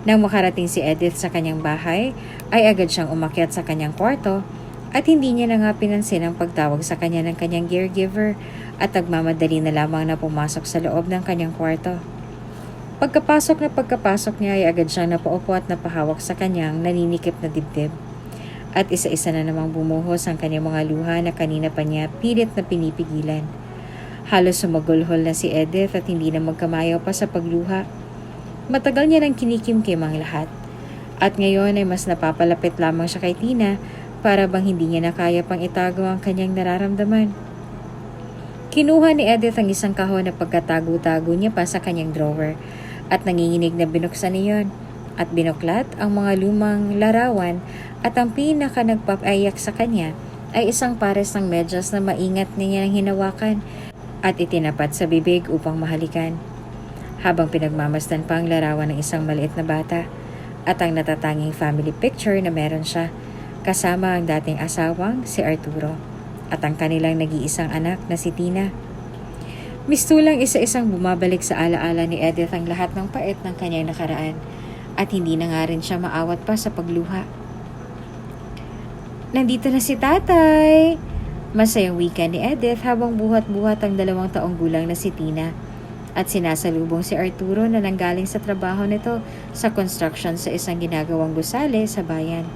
Nang makarating si Edith sa kanyang bahay, ay agad siyang umakyat sa kanyang kwarto at hindi niya na nga pinansin ang pagtawag sa kanya ng kanyang caregiver at nagmamadali na lamang na pumasok sa loob ng kanyang kwarto. Pagkapasok niya ay agad siyang napaupo at napahawak sa kanyang naninikip na dibdib. At isa-isa na namang bumuhos ang kanyang mga luha na kanina pa niya pilit na pinipigilan. Halos sumagulhol na si Edith at hindi na magkamayaw pa sa pagluha. Matagal niya nang kinikimkim ang lahat. At ngayon ay mas napapalapit lamang siya kay Tina para bang hindi niya na kaya pang itago ang kanyang nararamdaman. Kinuha ni Edith ang isang kahon na pagkatago-tago niya pa sa kanyang drawer at nanginginig na binuksan niyon at binuklat ang mga lumang larawan at ang pinaka nagpapayak sa kanya ay isang pares ng medyas na maingat niya nang hinawakan at itinapat sa bibig upang mahalikan. Habang pinagmamasdan pa ang larawan ng isang maliit na bata at ang natatanging family picture na meron siya kasama ang dating asawang si Arturo at ang kanilang nag-iisang anak na si Tina. Mistulang isa-isang bumabalik sa alaala ni Edith ang lahat ng pait ng kanyang nakaraan at hindi na nga rin siya maawat pa sa pagluha. Nandito na si tatay! Masayang wika ni Edith habang buhat-buhat ang 2 taong gulang na si Tina at sinasalubong si Arturo na nanggaling sa trabaho nito sa construction sa isang ginagawang gusali sa bayan.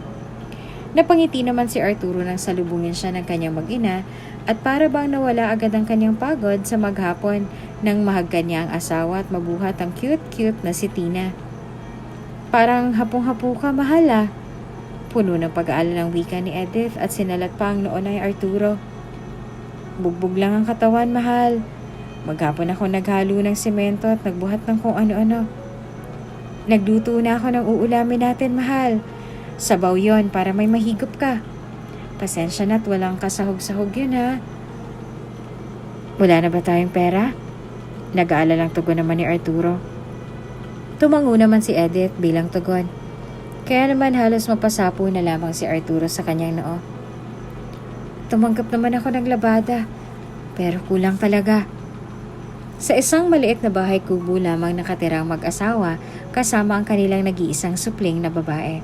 Napangiti naman si Arturo nang salubungin siya ng kanyang mag-ina at para bang nawala agad ang kanyang pagod sa maghapon nang mahagkan niya ang asawa at mabuhat ang cute-cute na si Tina. Parang hapong-hapo ka, mahal ah. Puno ng pag-aalala ng wika ni Edith at sinalat pa ang noon ay Arturo. Bugbog lang ang katawan, mahal. Maghapon ako naghalo ng semento at nagbuhat ng kung ano-ano. Nagluto na ako ng uulamin natin, mahal. Sabaw yon para may mahigop ka. Pasensya na't walang kasahog-sahog yun, ha. Wala na ba tayong pera? Nag-aalalang tugon naman ni Arturo. Tumango naman si Edith bilang tugon. Kaya naman halos mapasapo na lamang si Arturo sa kanyang noo. Tumanggap naman ako ng labada, pero kulang talaga. Sa isang maliit na bahay kubo lamang nakatirang mag-asawa kasama ang kanilang nag-iisang supling na babae.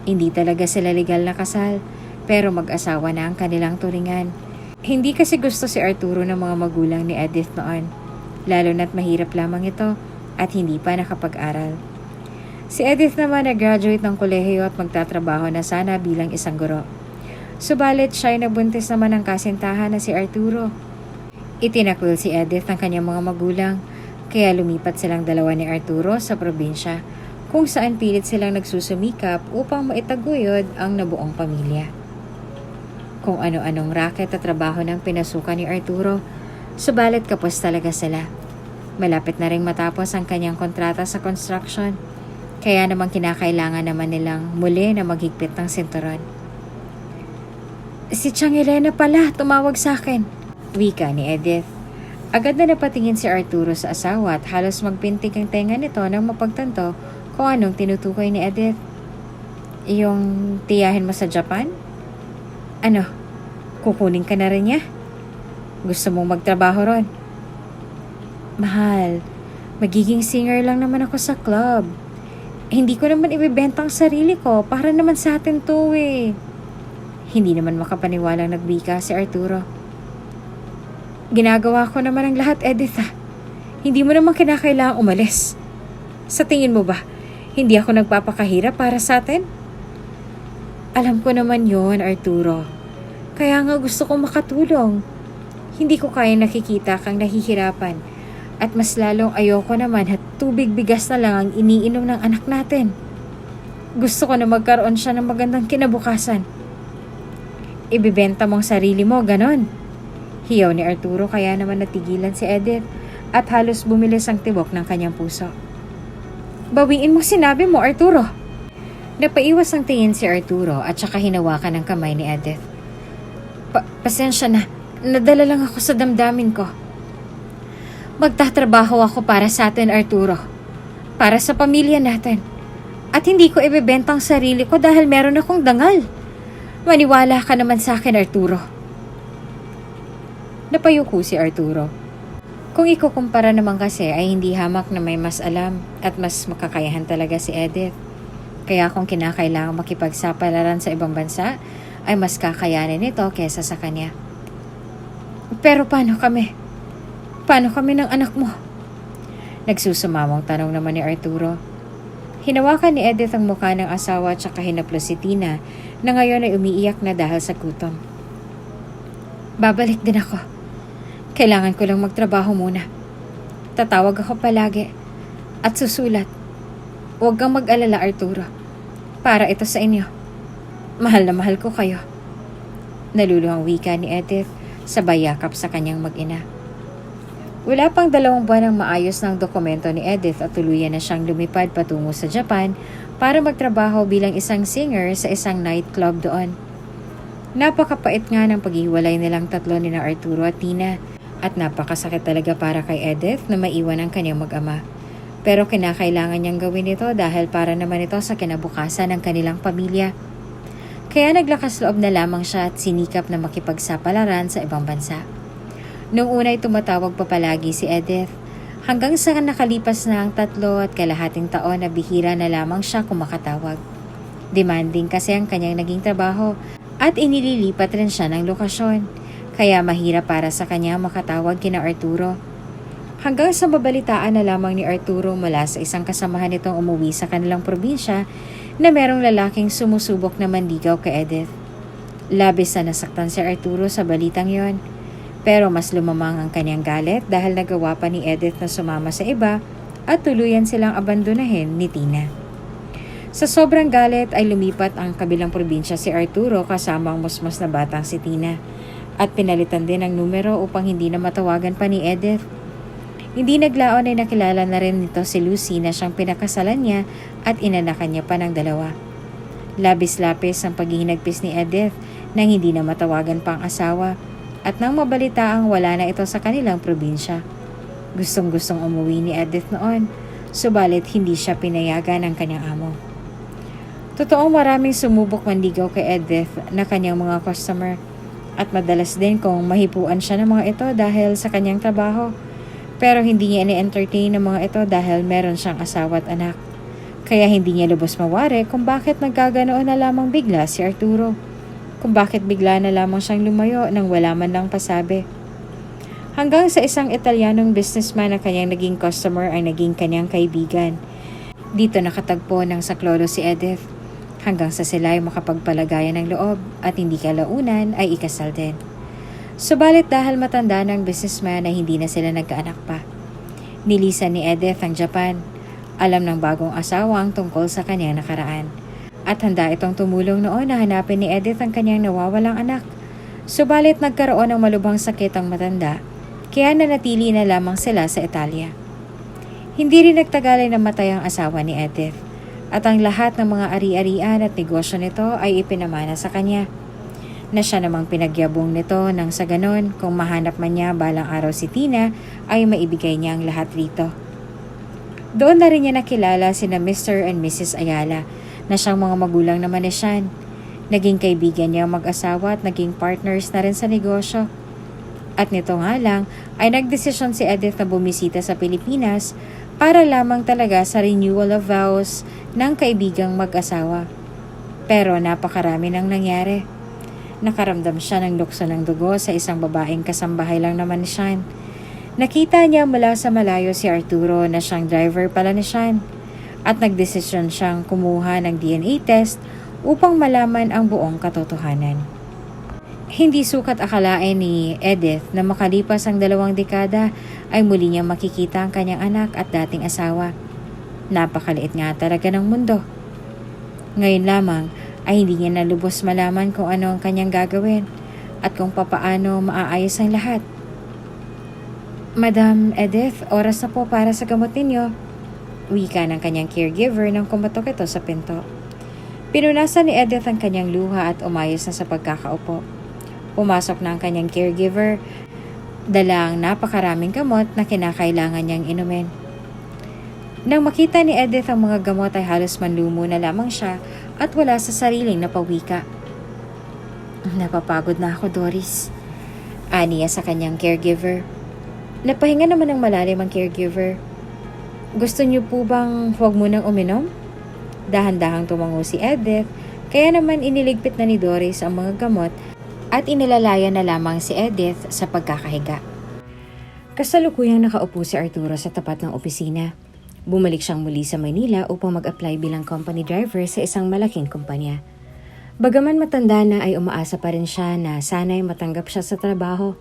Hindi talaga sila legal na kasal, pero mag-asawa na ang kanilang turingan. Hindi kasi gusto si Arturo ng mga magulang ni Edith noon, lalo na't mahirap lamang ito at hindi pa nakapag-aral. Si Edith naman nag-graduate ng kolehiyo at magtatrabaho na sana bilang isang guro. Subalit siya ay nabuntis naman ng kasintahan na si Arturo. Itinakwil si Edith ng kanyang mga magulang, kaya lumipat silang dalawa ni Arturo sa probinsya, kung saan pilit silang nagsusumikap upang maitaguyod ang nabuong pamilya. Kung ano-anong raket at trabaho ng pinasukan ni Arturo, subalit kapos talaga sila. Malapit na ring matapos ang kanyang kontrata sa construction, kaya namang kinakailangan naman nilang muli na maghigpit ng sinturon. Si Tiang Elena pala, tumawag sa akin, wika ni Edith. Agad na napatingin si Arturo sa asawa at halos magpintig ang tenga nito nang mapagtanto kung anong tinutukoy ni Edith. Yung tiyahin mo sa Japan? Ano, kukunin ka na rin niya? Gusto mong magtrabaho ron? Mahal, magiging singer lang naman ako sa club. Hindi ko naman ibibenta ang sarili ko, para naman sa atin to eh. Hindi naman makapaniwalang nagbika si Arturo. Ginagawa ko naman ang lahat, Edith, ha. Hindi mo naman kinakailangang umalis. Sa tingin mo ba, hindi ako nagpapakahirap para sa atin? Alam ko naman yon, Arturo. Kaya nga gusto kong makatulong. Hindi ko kaya nakikita kang nahihirapan. At mas lalong ayoko naman at tubig bigas na lang ang iniinom ng anak natin. Gusto ko na magkaroon siya ng magandang kinabukasan. Ibibenta mong sarili mo, ganon. Hiyaw ni Arturo, kaya naman natigilan si Edith at halos bumilis ang tibok ng kanyang puso. Bawiin mo sinabi mo, Arturo. Napaiwas ang tingin si Arturo at saka hinawakan ang kamay ni Edith. Pasensya na, nadala lang ako sa damdamin ko. Magtatrabaho ako para sa atin, Arturo. Para sa pamilya natin. At hindi ko ibebenta ang sarili ko dahil meron akong dangal. Maniwala ka naman sa akin, Arturo. Napayuko si Arturo. Kung ikukumpara naman kasi ay hindi hamak na may mas alam at mas makakayahan talaga si Edith. Kaya kung kinakailangan makipagsapalaran sa ibang bansa, ay mas kakayanin nito kesa sa kanya. Pero paano kami? Paano kami ng anak mo? Nagsusumamong tanong naman ni Arturo. Hinawakan ni Edith ang mukha ng asawa at saka hinaplos si Tina na ngayon ay umiiyak na dahil sa gutom. Babalik din ako. Kailangan ko lang magtrabaho muna. Tatawag ako palagi at susulat. Huwag kang mag-alala, Arturo. Para ito sa inyo. Mahal na mahal ko kayo. Naluluhang wika ni Edith sabay yakap sa kanyang mag-ina. Wala pang 2 buwan ang maayos ng dokumento ni Edith at tuluyan na siyang lumipad patungo sa Japan para magtrabaho bilang isang singer sa isang nightclub doon. Napakapait nga ng paghiwalay nilang tatlo ni Arturo at Tina at napakasakit talaga para kay Edith na maiwan ang kanyang mag-ama. Pero kinakailangan niyang gawin ito dahil para naman ito sa kinabukasan ng kanilang pamilya. Kaya naglakas loob na lamang siya at sinikap na makipagsapalaran sa ibang bansa. Noong una ay tumatawag pa palagi si Edith hanggang sa nakalipas na ang 3.5 taon na bihira na lamang siya kung makatawag. Demanding kasi ang kanyang naging trabaho at inililipat rin siya ng lokasyon, kaya mahirap para sa kanya makatawag kina Arturo. Hanggang sa mabalitaan na lamang ni Arturo mula sa isang kasamahan nitong umuwi sa kanilang probinsya na merong lalaking sumusubok na manligaw kay Edith. Labis na nasaktan si Arturo sa balitang yon, pero mas lumamang ang kanyang galit dahil nagawa pa ni Edith na sumama sa iba at tuluyan silang abandonahin ni Tina. Sa sobrang galit ay lumipat ang kabilang probinsya si Arturo kasama ang musmas na batang si Tina at pinalitan din ang numero upang hindi na matawagan pa ni Edith. Hindi naglaon ay nakilala na rin nito si Lucy na siyang pinakasalan niya at inanakan niya pa ng 2. Labis-lapis ang paghihinagpis ni Edith nang hindi na matawagan pa ang asawa at nang mabalitaang wala na ito sa kanilang probinsya. Gustong-gustong umuwi ni Edith noon, subalit hindi siya pinayagan ng kanyang amo. Totoong maraming sumubok manligaw kay Edith na kanyang mga customer at madalas din kung mahipuan siya ng mga ito dahil sa kanyang trabaho. Pero hindi niya ini-entertain ng mga ito dahil meron siyang asawa at anak. Kaya hindi niya lubos mawari kung bakit nagkaganoon na lamang bigla si Arturo. Kung bakit bigla na lamang siyang lumayo nang wala man lang pasabi. Hanggang sa isang Italianong businessman na kanyang naging customer ay naging kanyang kaibigan. Dito nakatagpo ng saklolo si Edith. Hanggang sa sila ay makapagpalagayan ng loob at hindi kalaunan ay ikasal din. Subalit dahil matanda ng businessman na hindi na sila nagkaanak pa. Nilisan ni Edith ang Japan. Alam ng bagong asawa ang tungkol sa kanyang nakaraan. At handa itong tumulong noon na hanapin ni Edith ang kanyang nawawalang anak. Subalit nagkaroon ng malubhang sakit ang matanda, kaya nanatili na lamang sila sa Italia. Hindi rin nagtagal ay namatay ang asawa ni Edith. At ang lahat ng mga ari-arian at negosyo nito ay ipinamana sa kanya. Na siya namang pinagyabong nito nang sa ganon kung mahanap man niya balang araw si Tina ay maibigay niya ang lahat rito. Doon na rin niya nakilala sina Mr. and Mrs. Ayala na siyang mga magulang naman ni Sean. Naging kaibigan niya ang mag-asawa at naging partners na rin sa negosyo. At nito nga lang ay nagdesisyon si Edith na bumisita sa Pilipinas para lamang talaga sa renewal of vows ng kaibigang mag-asawa. Pero napakarami nang nangyari. Nakaramdam siya ng lukso ng dugo sa isang babaeng kasambahay lang naman ni Sean. Nakita niya mula sa malayo si Arturo na siyang driver pala ni Sean at nagdesisyon siyang kumuha ng DNA test upang malaman ang buong katotohanan. Hindi sukat akalain ni Edith na makalipas ang 2 dekada ay muli niyang makikita ang kanyang anak at dating asawa. Napakaliit nga talaga ng mundo. Ngayon lamang ay hindi niya nalubos malaman kung ano ang kanyang gagawin at kung papaano maaayos ang lahat. Madam Edith, oras na po para sa gamot ninyo. Wika ng kanyang caregiver nang kumatok ito sa pinto. Pinunasan ni Edith ang kanyang luha at umayos na sa pagkakaupo. Pumasok na ang kanyang caregiver, dala ang napakaraming gamot na kinakailangan niyang inumin. Nang makita ni Edith ang mga gamot ay halos manlumo na lamang siya at wala sa sariling napawika. Napapagod na ako, Doris. Aniya sa kanyang caregiver. Napahinga naman ng malalim ang caregiver. Gusto niyo po bang huwag munang uminom? Dahan-dahang tumango si Edith, kaya naman iniligpit na ni Doris ang mga gamot at inilalaya na lamang si Edith sa pagkakahiga. Kasalukuyang nakaupo si Arturo sa tapat ng opisina. Bumalik siyang muli sa Maynila upang mag-apply bilang company driver sa isang malaking kumpanya. Bagaman matanda na ay umaasa pa rin siya na sana'y matanggap siya sa trabaho.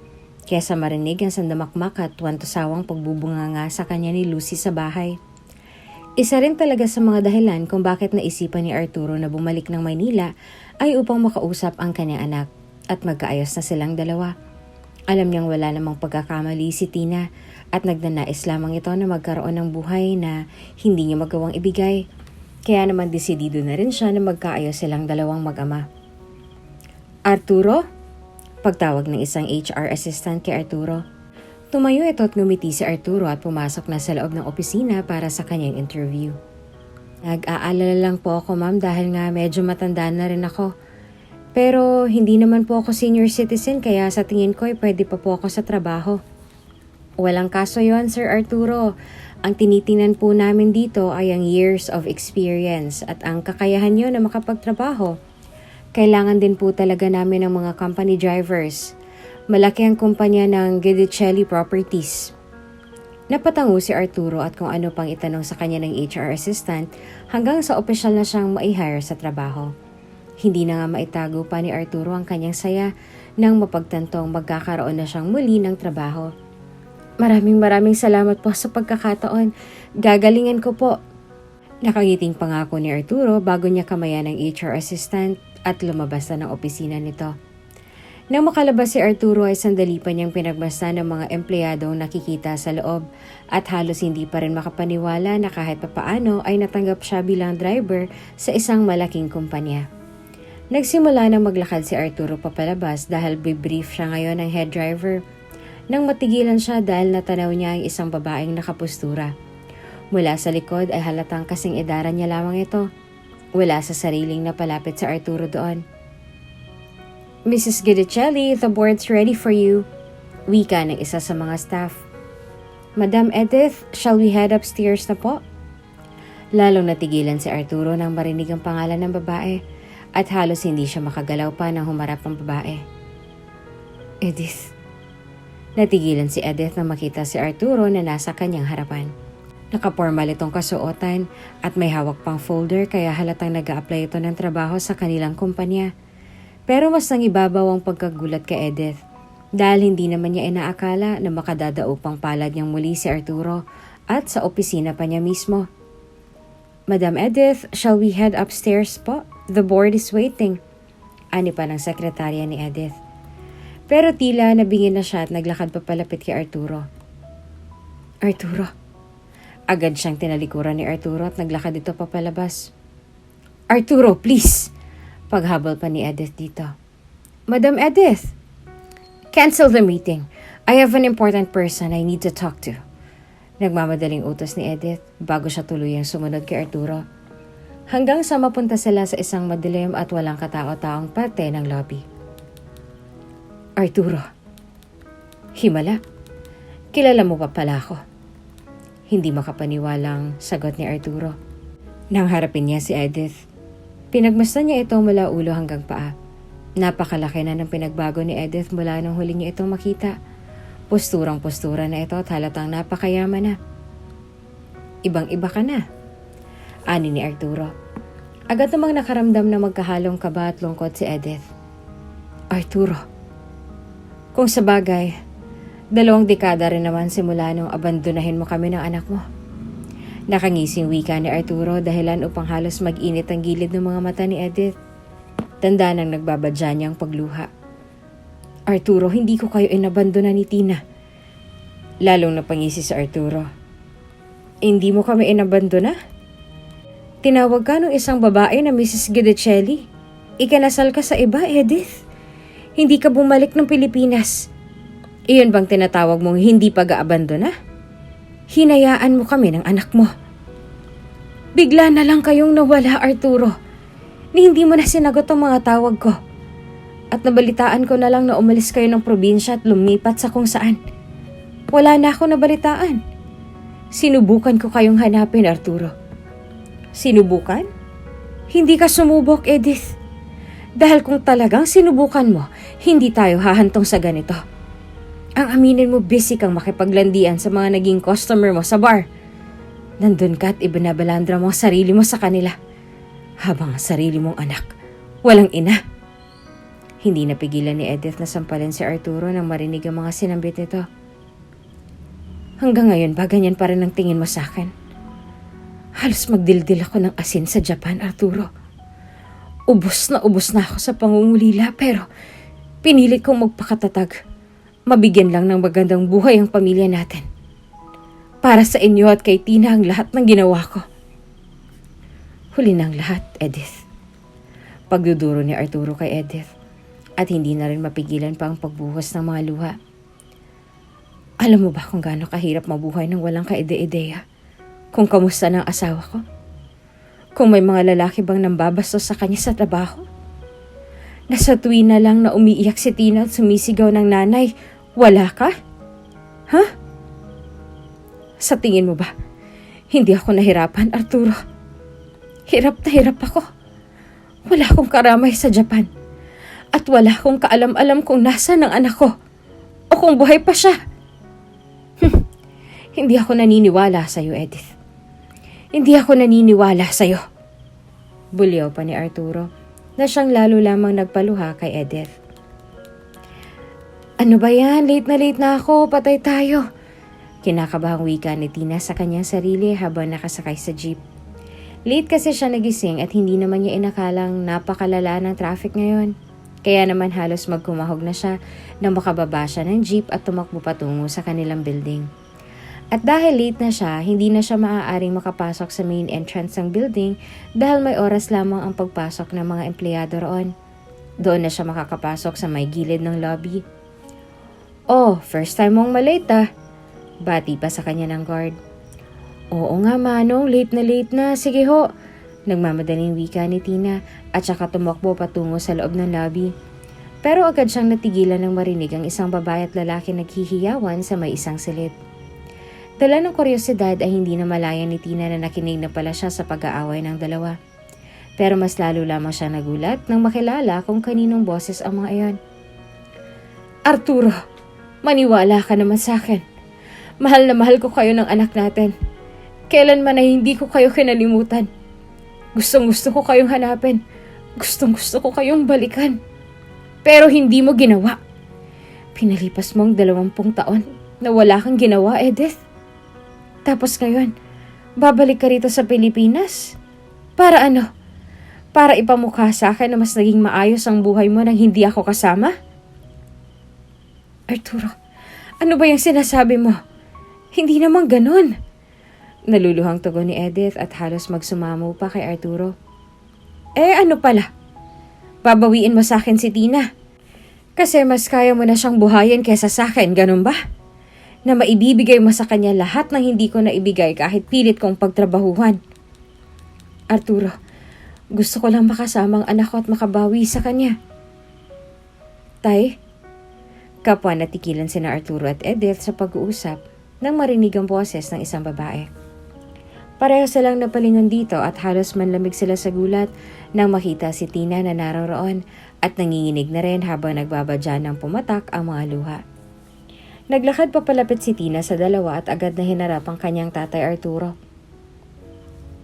Kesa marinig ang sandamakmak at tuwan-tusawang pagbubunganga sa kanya ni Lucy sa bahay. Isa rin talaga sa mga dahilan kung bakit naisipan ni Arturo na bumalik ng Maynila ay upang makausap ang kanyang anak at magkaayos na silang dalawa. Alam niyang wala namang pagkakamali si Tina at nagnanais lamang ito na magkaroon ng buhay na hindi niya magawang ibigay. Kaya naman desidido na rin siya na magkaayos silang dalawang mag-ama. Arturo? Pagtawag ng isang HR assistant kay Arturo. Tumayo ito at ngumiti si Arturo at pumasok na sa loob ng opisina para sa kanyang interview. Nag-aalala lang po ako, ma'am, dahil nga medyo matanda na rin ako. Pero hindi naman po ako senior citizen kaya sa tingin ko ay pwede pa po ako sa trabaho. Walang kaso yon, Sir Arturo. Ang tinitingnan po namin dito ay ang years of experience at ang kakayahan nyo na makapagtrabaho. Kailangan din po talaga namin ng mga company drivers. Malaki ang kumpanya ng Gidicelli Properties. Napatango si Arturo at kung ano pang itanong sa kanya ng HR assistant hanggang sa opisyal na siyang mai-hire sa trabaho. Hindi na nga maitago pa ni Arturo ang kanyang saya nang mapagtantong magkakaroon na siyang muli ng trabaho. Maraming salamat po sa pagkakataon. Gagalingan ko po. Nakangiting pangako ni Arturo bago niya kamayan ng HR assistant at lumabas na ng opisina nito. Nang makalabas si Arturo ay sandali pa niyang pinagmasdan ng mga empleyadong nakikita sa loob at halos hindi pa rin makapaniwala na kahit papaano ay natanggap siya bilang driver sa isang malaking kumpanya. Nagsimula na maglakad si Arturo papalabas dahil brief siya ngayon ng head driver. Nang matigilan siya dahil natanaw niya ang isang babaeng nakapustura. Mula sa likod ay halatang kasing edaran niya lamang ito. Wala sa sariling napalapit sa Arturo doon. "Mrs. Gidicelli, the board's ready for you," wika ng isa sa mga staff. "Madam Edith, shall we head upstairs na po?" Lalong natigilan si Arturo nang marinig ang pangalan ng babae at halos hindi siya makagalaw pa nang humarap ang babae. "Edith." Natigilan si Edith nang makita si Arturo na nasa kanyang harapan. Nakapormal itong kasuotan at may hawak pang folder kaya halatang nag-a-apply ito ng trabaho sa kanilang kumpanya. Pero mas nangibabaw ang pagkagulat kay Edith dahil hindi naman niya inaakala na makadadaupang palad niyang muli si Arturo at sa opisina pa niya mismo. "Madam Edith, shall we head upstairs po? The board is waiting," ani pa ng sekretarya ni Edith. Pero tila nabingin na siya at naglakad papalapit kay Arturo. "Arturo." Agad siyang tinalikuran ni Arturo at naglakad ito papalabas. "Arturo, please!" Paghabol pa ni Edith dito. "Madam Edith!" "Cancel the meeting. I have an important person I need to talk to." Nagmamadaling utos ni Edith bago siya tuluyang sumunod kay Arturo. Hanggang sa mapunta sila sa isang madilim at walang katao-taong parte ng lobby. "Arturo." "Himala, kilala mo pa pala ako." Hindi makapaniwalang sagot ni Arturo. Nang harapin niya si Edith, pinagmasdan niya ito mula ulo hanggang paa. Napakalaki na ng pinagbago ni Edith mula nung huli niya itong makita. Posturang-postura na ito at halatang napakayaman na. "Ibang-iba ka na," ani ni Arturo. Agad namang nakaramdam na magkahalong kaba at lungkot si Edith. "Arturo, kung sa bagay, 2 dekada rin naman simula nung abandonahin mo kami ng anak mo." Nakangising wika ni Arturo dahilan upang halos mag-init ang gilid ng mga mata ni Edith. Tanda nang nagbabadya niyang pagluha. "Arturo, hindi ko kayo inabandona ni Tina." Lalong napangisi si Arturo. "Hindi mo kami inabandona? Tinawag ka ng isang babae na Mrs. Gidicelli. Ikinasal ka sa iba, Edith. Hindi ka bumalik ng Pilipinas. Iyon bang tinatawag mong hindi pag-aabandona? Hinayaan mo kami ng anak mo. Bigla na lang kayong nawala, Arturo. Ni hindi mo na sinagot ang mga tawag ko. At nabalitaan ko na lang na umalis kayo ng probinsya at lumipat sa kung saan. Wala na ako nabalitaan. Sinubukan ko kayong hanapin, Arturo." "Sinubukan? Hindi ka sumubok, Edith. Dahil kung talagang sinubukan mo, hindi tayo hahantong sa ganito. Ang aminin mo, busy kang makipaglandian sa mga naging customer mo sa bar. Nandun ka at ibinabalandra mo ang sarili mo sa kanila. Habang ang sarili mong anak, walang ina." Hindi napigilan ni Edith na sampalin si Arturo nang marinig ang mga sinambit nito. "Hanggang ngayon ba ganyan pa rin ang tingin mo sa akin? Halos magdildil ako ng asin sa Japan, Arturo. Ubus na ako sa pangungulila pero pinilit kong magpakatatag. Mabigyan lang ng magandang buhay ang pamilya natin. Para sa inyo at kay Tina ang lahat ng ginawa ko." Huli ng lahat, Edith. Pagduduro ni Arturo kay Edith at hindi na rin mapigilan pa ang pagbuhos ng mga luha. "Alam mo ba kung gaano kahirap mabuhay ng walang kaide-ideya? Kung kamusta ng asawa ko? Kung may mga lalaki bang nambabastos sa kanya sa trabaho? Nasa tuwi na lang na umiiyak si Tina at sumisigaw ng nanay, wala ka? Ha? Sa tingin mo ba, hindi ako nahirapan, Arturo? Hirap na hirap ako. Wala akong karamay sa Japan. At wala akong kaalam-alam kung nasa ng anak ko o kung buhay pa siya. Hindi ako naniniwala sa'yo, Edith. Hindi ako naniniwala sa'yo." Bulyaw pa ni Arturo na siyang lalo lamang nagpaluha kay Edith. "Ano ba yan? Late na ako. Patay tayo." Kinakabahang wika ni Tina sa kanyang sarili habang nakasakay sa jeep. Late kasi siya nagising at hindi naman niya inakalang napakalala ng traffic ngayon. Kaya naman halos magkumahog na siya nang makababa siya ng jeep at tumakbo patungo sa kanilang building. At dahil late na siya, hindi na siya maaaring makapasok sa main entrance ng building dahil may oras lamang ang pagpasok ng mga empleyado roon. Doon na siya makakapasok sa may gilid ng lobby. "Oh, first time mong malate ah." Bati pa sa kanya ng guard. "Oo nga Manong, late na. Sige ho." Nagmamadaling wika ni Tina at saka tumakbo patungo sa loob ng lobby. Pero agad siyang natigilan nang marinig ang isang babae at lalaki naghihiyawan sa may isang silid. Dala ng kuryosidad ay hindi na malaya ni Tina na nakinig na pala siya sa pag-aaway ng dalawa. Pero mas lalo lamang siya nagulat nang makilala kung kaninong boses ang mga iyon. "Arturo, maniwala ka naman sa akin. Mahal na mahal ko kayo ng anak natin. Kailanman ay hindi ko kayo kinalimutan. Gustong-gusto ko kayong hanapin. Gustong-gusto ko kayong balikan. Pero hindi mo ginawa. Pinalipas mo ang 20 taon na wala kang ginawa, Edith. Tapos ngayon, babalik ka rito sa Pilipinas? Para ano? Para ipamukha sa akin na mas naging maayos ang buhay mo nang hindi ako kasama?" "Arturo, ano ba yung sinasabi mo? Hindi naman ganun." Naluluhang tugon ni Edith at halos magsumamo pa kay Arturo. Ano pala? Babawiin mo sa akin si Tina? Kasi mas kaya mo na siyang buhayin kesa sa akin, ganun ba? Na maibibigay mo sa kanya lahat ng hindi ko na ibigay kahit pilit kong pagtrabahuhan. Arturo, gusto ko lang makasama ang anak ko at makabawi sa kanya. Tay? Kapwa natikilan sina Arturo at Edith sa pag-uusap nang marinig ang boses ng isang babae. Pareho silang napalingon dito at halos manlamig sila sa gulat nang makita si Tina na naroroon at nanginginig na rin habang nagbabadya ng pumatak ang mga luha. Naglakad papalapit si Tina sa dalawa at agad na hinarap ang kanyang tatay Arturo.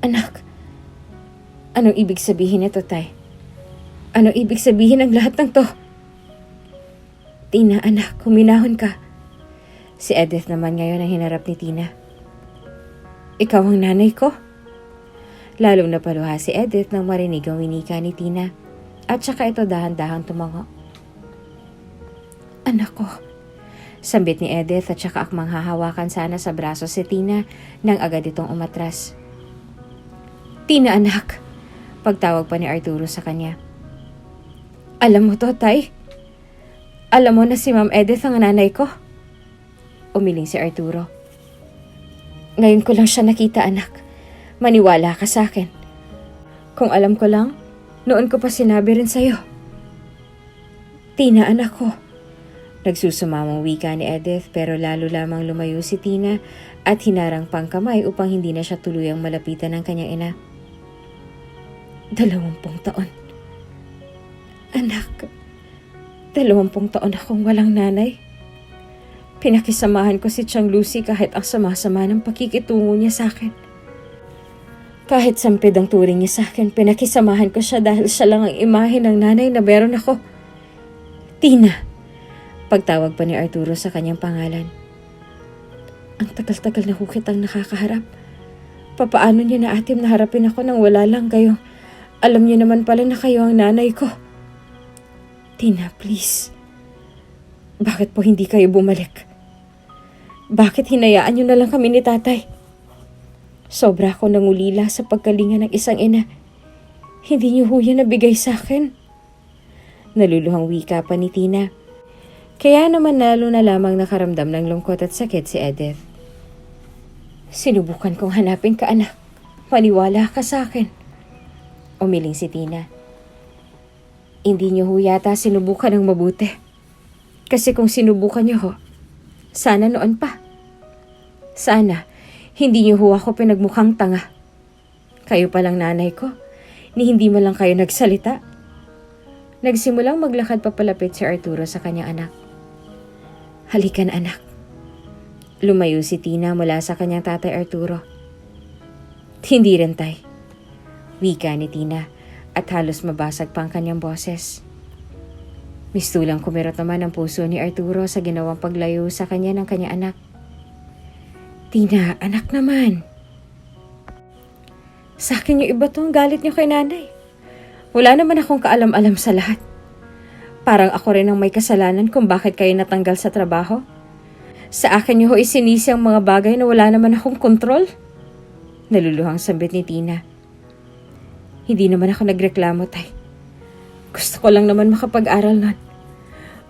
"Anak, anong ibig sabihin nito, tay? Anong ibig sabihin ng lahat ng to?" "Tina, anak, huminahon ka." Si Edith naman ngayon ang hinarap ni Tina. "Ikaw ang nanay ko?" Lalong napaluha si Edith nang marinig ang winika ni Tina at saka ito dahan-dahang tumango. "Anak ko," sambit ni Edith at saka akmang hahawakan sana sa braso si Tina nang agad itong umatras. "Tina, anak," pagtawag pa ni Arturo sa kanya. "Alam mo to, tay? Alam mo na si Ma'am Edith ang nanay ko?" Umiling si Arturo. "Ngayon ko lang siya nakita, anak. Maniwala ka sa akin. Kung alam ko lang, noon ko pa sinabi rin sa'yo." "Tina, anak ko." Nagsusumamang wika ni Edith pero lalo lamang lumayo si Tina at hinarang pang kamay upang hindi na siya tuluyang malapitan ng kanyang ina. 20 taon. Anak, 20 taon akong walang nanay. Pinakisamahan ko si Chang Lucy kahit ang sama-sama ng pakikitungo niya sa akin. Kahit sampid ang turing niya sa akin, pinakisamahan ko siya dahil siya lang ang imahe ng nanay na meron ako. "Tina," pagtawag pa ni Arturo sa kanyang pangalan. "Ang tagal-tagal na ko kitang nakakaharap. Papaano niyo na atim na harapin ako nang wala lang kayo? Alam niyo naman pala na kayo ang nanay ko. Tina, please. Bakit po hindi kayo bumalik? Bakit hinayaan niyo na lang kami ni tatay? Sobra ako nangulila sa pagkalinga ng isang ina. Hindi niyo ho yan nabigay sa akin." Naluluhang wika pa ni Tina. Kaya naman lalo na lamang nakaramdam ng lungkot at sakit si Edith. "Sinubukan kong hanapin ka, anak. Maniwala ka sa akin." Umiling si Tina. "Hindi niyo ho yata sinubukan ng mabuti. Kasi kung sinubukan niyo ho, sana noon pa. Sana, hindi niyo ho ako pinagmukhang tanga. Kayo palang nanay ko, ni hindi mo lang kayo nagsalita." Nagsimulang maglakad papalapit si Arturo sa kanyang anak. "Halika na, anak." Lumayo si Tina mula sa kanyang tatay Arturo. "Hindi rin, tay." Wika ni Tina at halos mabasag pa ang kanyang boses. Mistulang kumirot naman ang puso ni Arturo sa ginawang paglayo sa kanya ng kanyang anak. "Tina, anak naman. Sa akin yung iba to ang galit niyo kay nanay. Wala naman akong kaalam-alam sa lahat. Parang ako rin ang may kasalanan kung bakit kayo natanggal sa trabaho. Sa akin niyo ho isinisi ang mga bagay na wala naman akong kontrol. Naluluhang sambit ni Tina. Hindi naman ako nagreklamo, Tay. Gusto ko lang naman makapag-aral nun.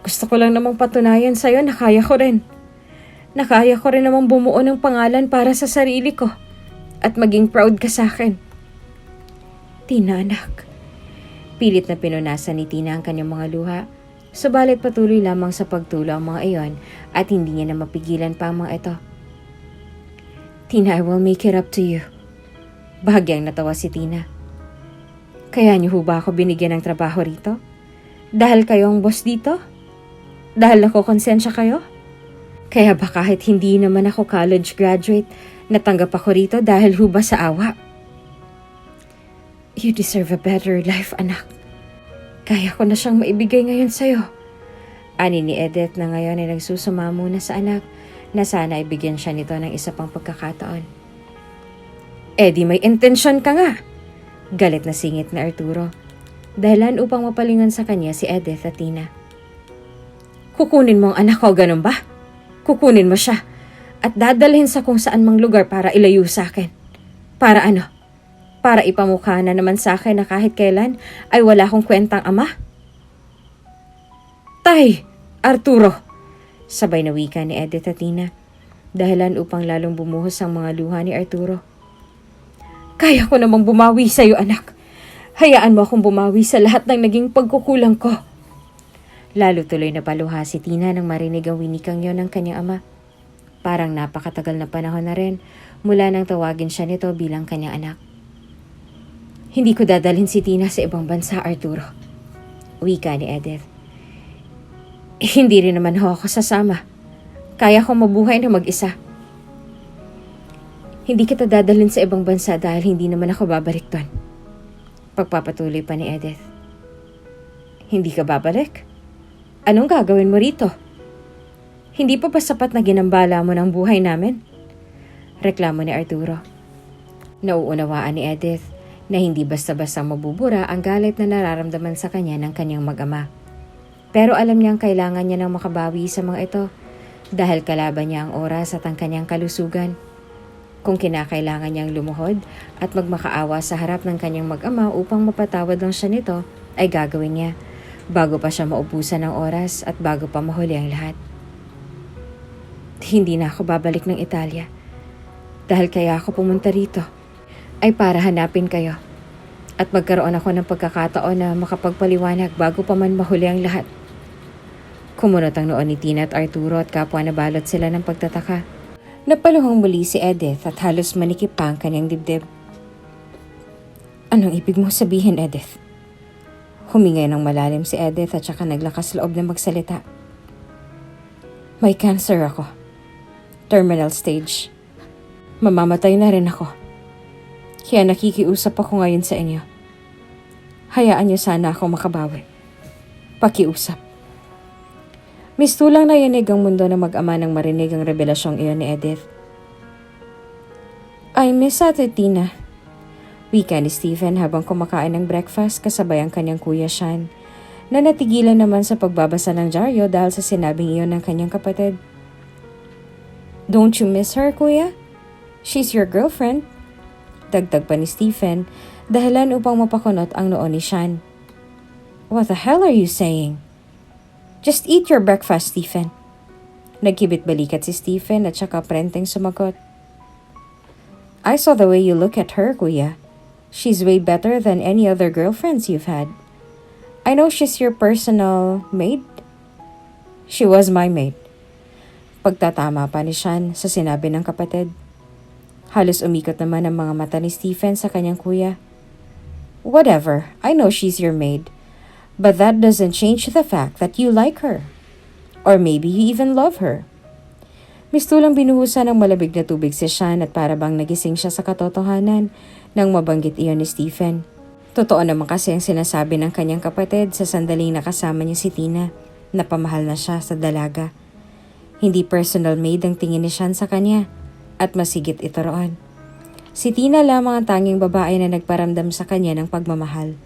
Gusto ko lang namang patunayan sa'yo na kaya ko rin. Na kaya ko rin namang bumuo ng pangalan para sa sarili ko. At maging proud ka sa akin. Tina, anak. Pilit na pinunasan ni Tina ang kanyang mga luha. Subalit patuloy lamang sa pagtulo ang mga iyon at hindi niya na mapigilan pa ang mga ito. Tina, I will make it up to you. Bahagyang natawa si Tina. Kaya niyo ho ba ako binigyan ng trabaho rito? Dahil kayo ang boss dito? Dahil nakokonsensya kayo? Kaya ba kahit hindi naman ako college graduate, natanggap ako rito dahil ho ba sa awa? You deserve a better life, anak. Kaya ko na siyang maibigay ngayon sa'yo. Ani ni Edith na ngayon ay nagsusuma muna sa anak na sana ibigyan siya nito ng isa pang pagkakataon. Eddie, may intensyon ka nga! Galit na singit na Arturo. Dahilan upang mapalingan sa kanya si Edith at Tina. Kukunin mo ang anak ko, ganun ba? Kukunin mo siya at dadalhin sa kung saan mang lugar para ilayo sa akin. Para ano? Para ipamukha na naman sa akin na kahit kailan ay wala akong kwentang ama? Tay! Arturo! Sabay na wika ni Edith at Tina. Dahilan upang lalong bumuhos ang mga luha ni Arturo. Kaya ko namang bumawi sa'yo, anak. Hayaan mo akong bumawi sa lahat ng naging pagkukulang ko. Lalo tuloy na paluha si Tina nang marinig ang winikang yon ng kanyang ama. Parang napakatagal na panahon na rin mula nang tawagin siya nito bilang kanyang anak. Hindi ko dadalhin si Tina sa ibang bansa, Arturo. Wika ni Edith. Hindi rin naman ho ako sasama. Kaya ko mabuhay na mag-isa. Hindi kita dadalhin sa ibang bansa dahil hindi naman ako babalik doon. Pagpapatuloy pa ni Edith. Hindi ka babalik? Anong gagawin mo rito? Hindi pa ba sapat na ginambala mo ng buhay namin? Reklamo ni Arturo. Nauunawaan ni Edith na hindi basta-basta mabubura ang galit na nararamdaman sa kanya ng kanyang mag-ama. Pero alam niyang kailangan niya nang makabawi sa mga ito dahil kalaban niya ang oras at ang kanyang kalusugan. Kung kinakailangan niyang lumuhod at magmakaawa sa harap ng kanyang mag-ama upang mapatawad lang siya nito, ay gagawin niya bago pa siya maubusan ng oras at bago pa mahuli ang lahat. Hindi na ako babalik ng Italia. Dahil kaya ako pumunta rito ay para hanapin kayo at magkaroon ako ng pagkakataon na makapagpaliwanag bago pa man mahuli ang lahat. Kumunot ang noon ni Tina at Arturo at kapwa na balot sila ng pagtataka. Napaluhang muli si Edith at halos manikip pa ang kanyang dibdib. Anong ibig mo sabihin, Edith? Humingay ng malalim si Edith at saka naglakas loob na magsalita. May cancer ako. Terminal stage. Mamamatay na rin ako. Kaya nakikiusap ako ngayon sa inyo. Hayaan niyo sana ako makabawi. Pakiusap. Mistulang nayanig ang mundo na mag-ama nang marinig ang revelasyong iyon ni Edith. I miss Ate Tina. Wika ni Stephen habang kumakain ng breakfast kasabay ang kanyang kuya Sean, na natigilan naman sa pagbabasa ng dyaryo dahil sa sinabing iyon ng kanyang kapatid. Don't you miss her, kuya? She's your girlfriend. Dagdag pa ni Stephen, dahilan upang mapakunot ang noo ni Sean. What the hell are you saying? Just eat your breakfast, Stephen. Nagkibit balikat si Stephen at saka prenteng sumagot. I saw the way you look at her, kuya. She's way better than any other girlfriends you've had. I know she's your personal maid. She was my maid. Pagtatama pa ni Sean sa sinabi ng kapatid. Halos umikot naman ang mga mata ni Stephen sa kanyang kuya. Whatever, I know she's your maid. But that doesn't change the fact that you like her. Or maybe you even love her. Mistulang binuhusan ng malabig na tubig si Sean at para bang nagising siya sa katotohanan nang mabanggit iyon ni Stephen. Totoo naman kasi ang sinasabi ng kanyang kapatid sa sandaling nakasama niya si Tina na pamahal na siya sa dalaga. Hindi personal maid ang tingin ni Sean sa kanya at masigit ito roon. Si Tina lamang ang tanging babae na nagparamdam sa kanya ng pagmamahal.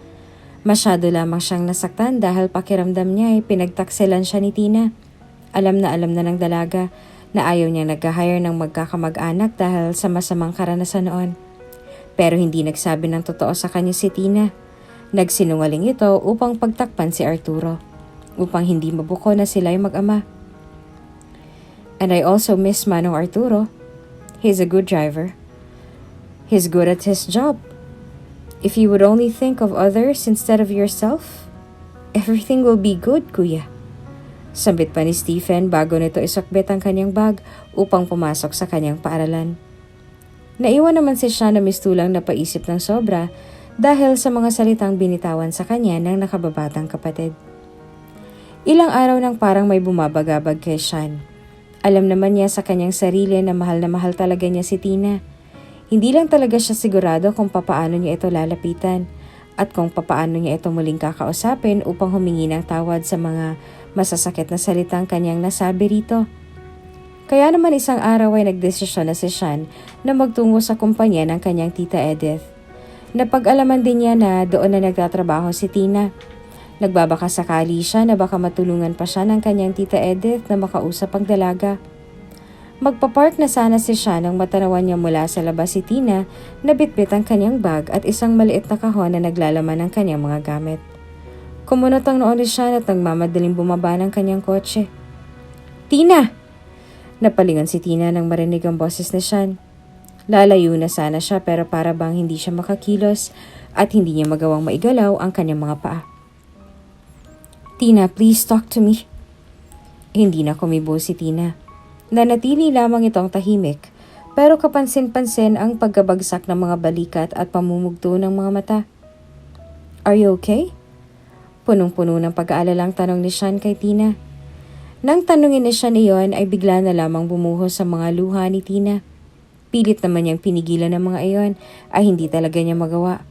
Masyado lamang siyang nasaktan dahil pakiramdam niya ay pinagtaksilan siya ni Tina. Alam na ng dalaga na ayaw niya nag-hire ng magkakamag-anak dahil sa masamang karanasan noon. Pero hindi nagsabi ng totoo sa kanya si Tina. Nagsinungaling ito upang pagtakpan si Arturo, upang hindi mabuko na sila ay mag-ama. And I also miss Manong Arturo. He's a good driver. He's good at his job. If you would only think of others instead of yourself, everything will be good, kuya. Sambit pa ni Stephen bago nito isakbit ang kanyang bag upang pumasok sa kanyang paaralan. Naiwan naman si Sean na mistulang napaisip ng sobra dahil sa mga salitang binitawan sa kanya ng nakababatang kapatid. Ilang araw nang parang may bumabagabag kay Sean. Alam naman niya sa kanyang sarili na mahal talaga niya si Tina. Hindi lang talaga siya sigurado kung papaano niya ito lalapitan at kung papaano niya ito muling kakausapin upang humingi ng tawad sa mga masasakit na salitang kanyang nasabi rito. Kaya naman isang araw ay nagdesisyon na si Sean na magtungo sa kumpanya ng kanyang tita Edith. Napag-alaman din niya na doon na nagtatrabaho si Tina. Nagbabaka sakali siya na baka matulungan pa siya ng kanyang tita Edith na makausap ang dalaga. Magpapark na sana si Sean nang matanawan niya mula sa labas si Tina na bitbit ang kanyang bag at isang maliit na kahon na naglalaman ng kanyang mga gamit. Kumunot ang noon ni Sean at nagmamadaling bumaba ng kanyang kotse. Tina! Napalingon si Tina nang marinig ang boses ni Sean. Lalayo na sana siya pero para bang hindi siya makakilos at hindi niya magawang maigalaw ang kanyang mga paa. Tina, please talk to me. Hindi na kumibo si Tina. Nanatili lamang itong tahimik, pero kapansin-pansin ang pagkabagsak ng mga balikat at pamumugto ng mga mata. Are you okay? Punong-puno ng pag-aalalang tanong ni Sean kay Tina. Nang tanungin ni Sean iyon ay bigla na lamang bumuhos sa mga luha ni Tina. Pilit naman niyang pinigilan ng mga iyon ay hindi talaga niya magawa.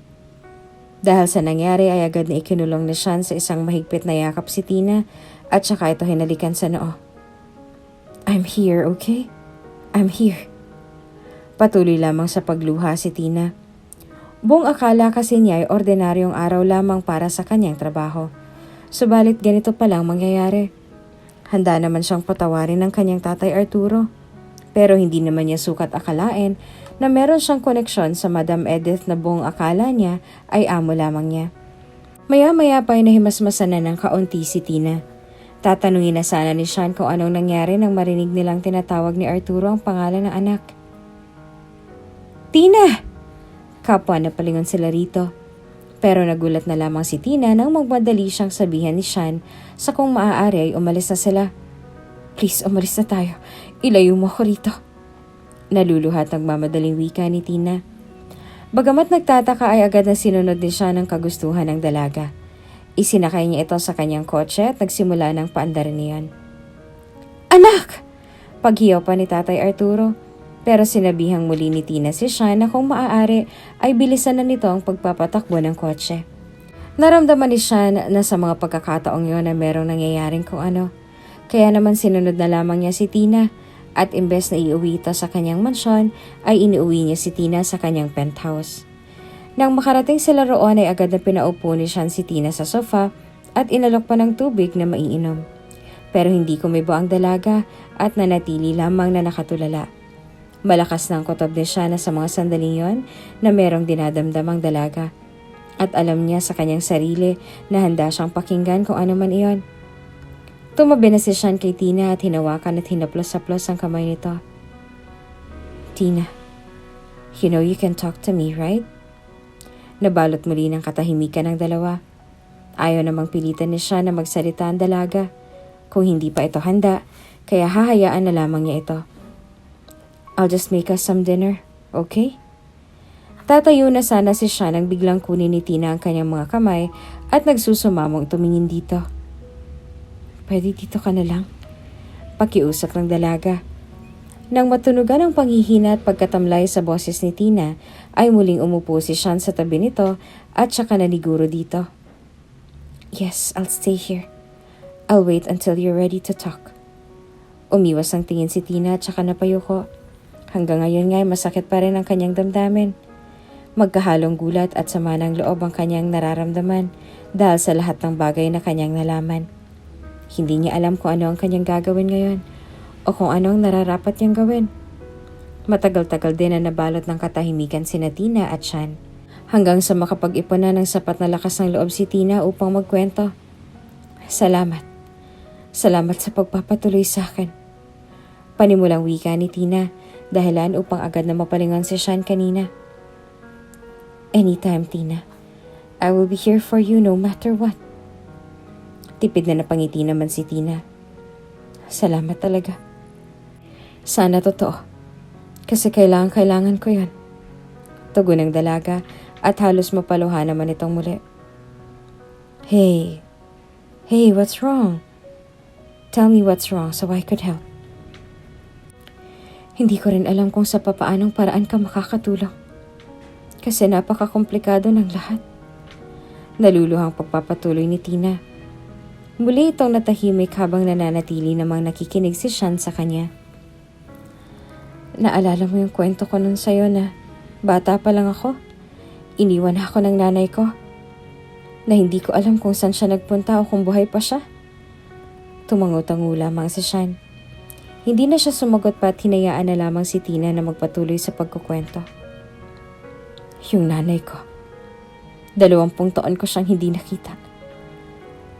Dahil sa nangyari ay agad na ikinulong ni Sean sa isang mahigpit na yakap si Tina at saka ito hinalikan sa noo. I'm here, okay? I'm here. Patuloy lamang sa pagluha si Tina. Buong akala kasi niya ay ordinaryong araw lamang para sa kanyang trabaho. Subalit ganito palang mangyayari. Handa naman siyang patawarin ng kanyang tatay Arturo. Pero hindi naman niya sukat akalain na meron siyang koneksyon sa Madam Edith na buong akala niya ay amo lamang niya. Maya-maya pa ay nahimasmasan na ng kaunti si Tina. Tatanungin na sana ni Sean kung anong nangyari nang marinig nilang tinatawag ni Arturo ang pangalan ng anak. Tina! Kapwa na palingon sila rito. Pero nagulat na lamang si Tina nang magmadali siyang sabihan ni Sean sa kung maaari ay umalis na sila. Please, umalis na tayo. Ilayo mo ako rito. Naluluhat ang magmamadaling wika ni Tina. Bagamat nagtataka ay agad na sinunod ni Sean ang kagustuhan ng dalaga. Isinakay niya ito sa kanyang kotse at nagsimula ng paandarin niyan. Anak! Paghiyaw pa ni Tatay Arturo. Pero sinabihang muli ni Tina si Sean na kung maaari ay bilisan na nito ang pagpapatakbo ng kotse. Naramdaman ni Sean na sa mga pagkakataong yon na merong nangyayaring kung ano. Kaya naman sinunod na lamang niya si Tina at imbes na iuwi ito sa kanyang mansyon ay iniuwi niya si Tina sa kanyang penthouse. Nang makarating sila roon ay agad na pinaupo ni Sean si Tina sa sofa at inalok pa ng tubig na maiinom. Pero hindi kumibo ang dalaga at nanatili lamang na nakatulala. Malakas ng kutob ni Sean na sa mga sandaling yon na merong dinadamdam ang dalaga. At alam niya sa kanyang sarili na handa siyang pakinggan kung ano man iyon. Tumabi na si Sean kay Tina at hinawakan at hinaplos-saplos ang kamay nito. Tina, you know you can talk to me, right? Nabalot muli ng katahimikan ng dalawa. Ayaw namang pilitan ni Sean na magsalita ang dalaga. Kung hindi pa ito handa, kaya hahayaan na lamang niya ito. I'll just make us some dinner, okay? Tatayo na sana si Sean nang biglang kunin ni Tina ang kanyang mga kamay at nagsusumamong tumingin dito. Pwede dito ka na lang? Pakiusap ng dalaga. Nang matunugan ang panghihina at pagkatamlay sa boses ni Tina, ay muling umupo si Sean sa tabi nito at saka naniguro dito. Yes, I'll stay here. I'll wait until you're ready to talk. Umiwas ang tingin si Tina at saka napayuko. Hanggang ngayon nga masakit pa rin ang kanyang damdamin. Magkahalong gulat at sama ng loob ang kanyang nararamdaman dahil sa lahat ng bagay na kanyang nalaman. Hindi niya alam kung ano ang kanyang gagawin ngayon o kung ano ang nararapat niyang gawin. Matagal-tagal din na nabalot ng katahimikan sina Tina at Sean. Hanggang sa makapag-ipon na ng sapat na lakas ng loob si Tina upang magkwento. Salamat. Salamat sa pagpapatuloy sa akin. Panimulang wika ni Tina, dahilan upang agad na mapalingon si Sean kanina. Anytime, Tina. I will be here for you no matter what. Tipid na napangiti naman si Tina. Salamat talaga. Sana totoo. Kasi kailangan ko yan. Tugon ng dalaga at halos mapaluha naman itong muli. Hey, what's wrong? Tell me what's wrong so I could help. Hindi ko rin alam kung sa papaanong paraan ka makakatulong. Kasi napaka-komplikado ng lahat. Naluluhang pagpapatuloy ni Tina. Muli itong natahimik habang nananatili namang nakikinig si Sean sa kanya. Naalala mo yung kwento ko nun sa'yo na bata pa lang ako. Iniwan ako ng nanay ko. Na hindi ko alam kung saan siya nagpunta o kung buhay pa siya. Tumango-tango lamang si Sean. Hindi na siya sumagot pa at hinayaan na lamang si Tina na magpatuloy sa pagkukwento. Yung nanay ko. 20 taon ko siyang hindi nakita.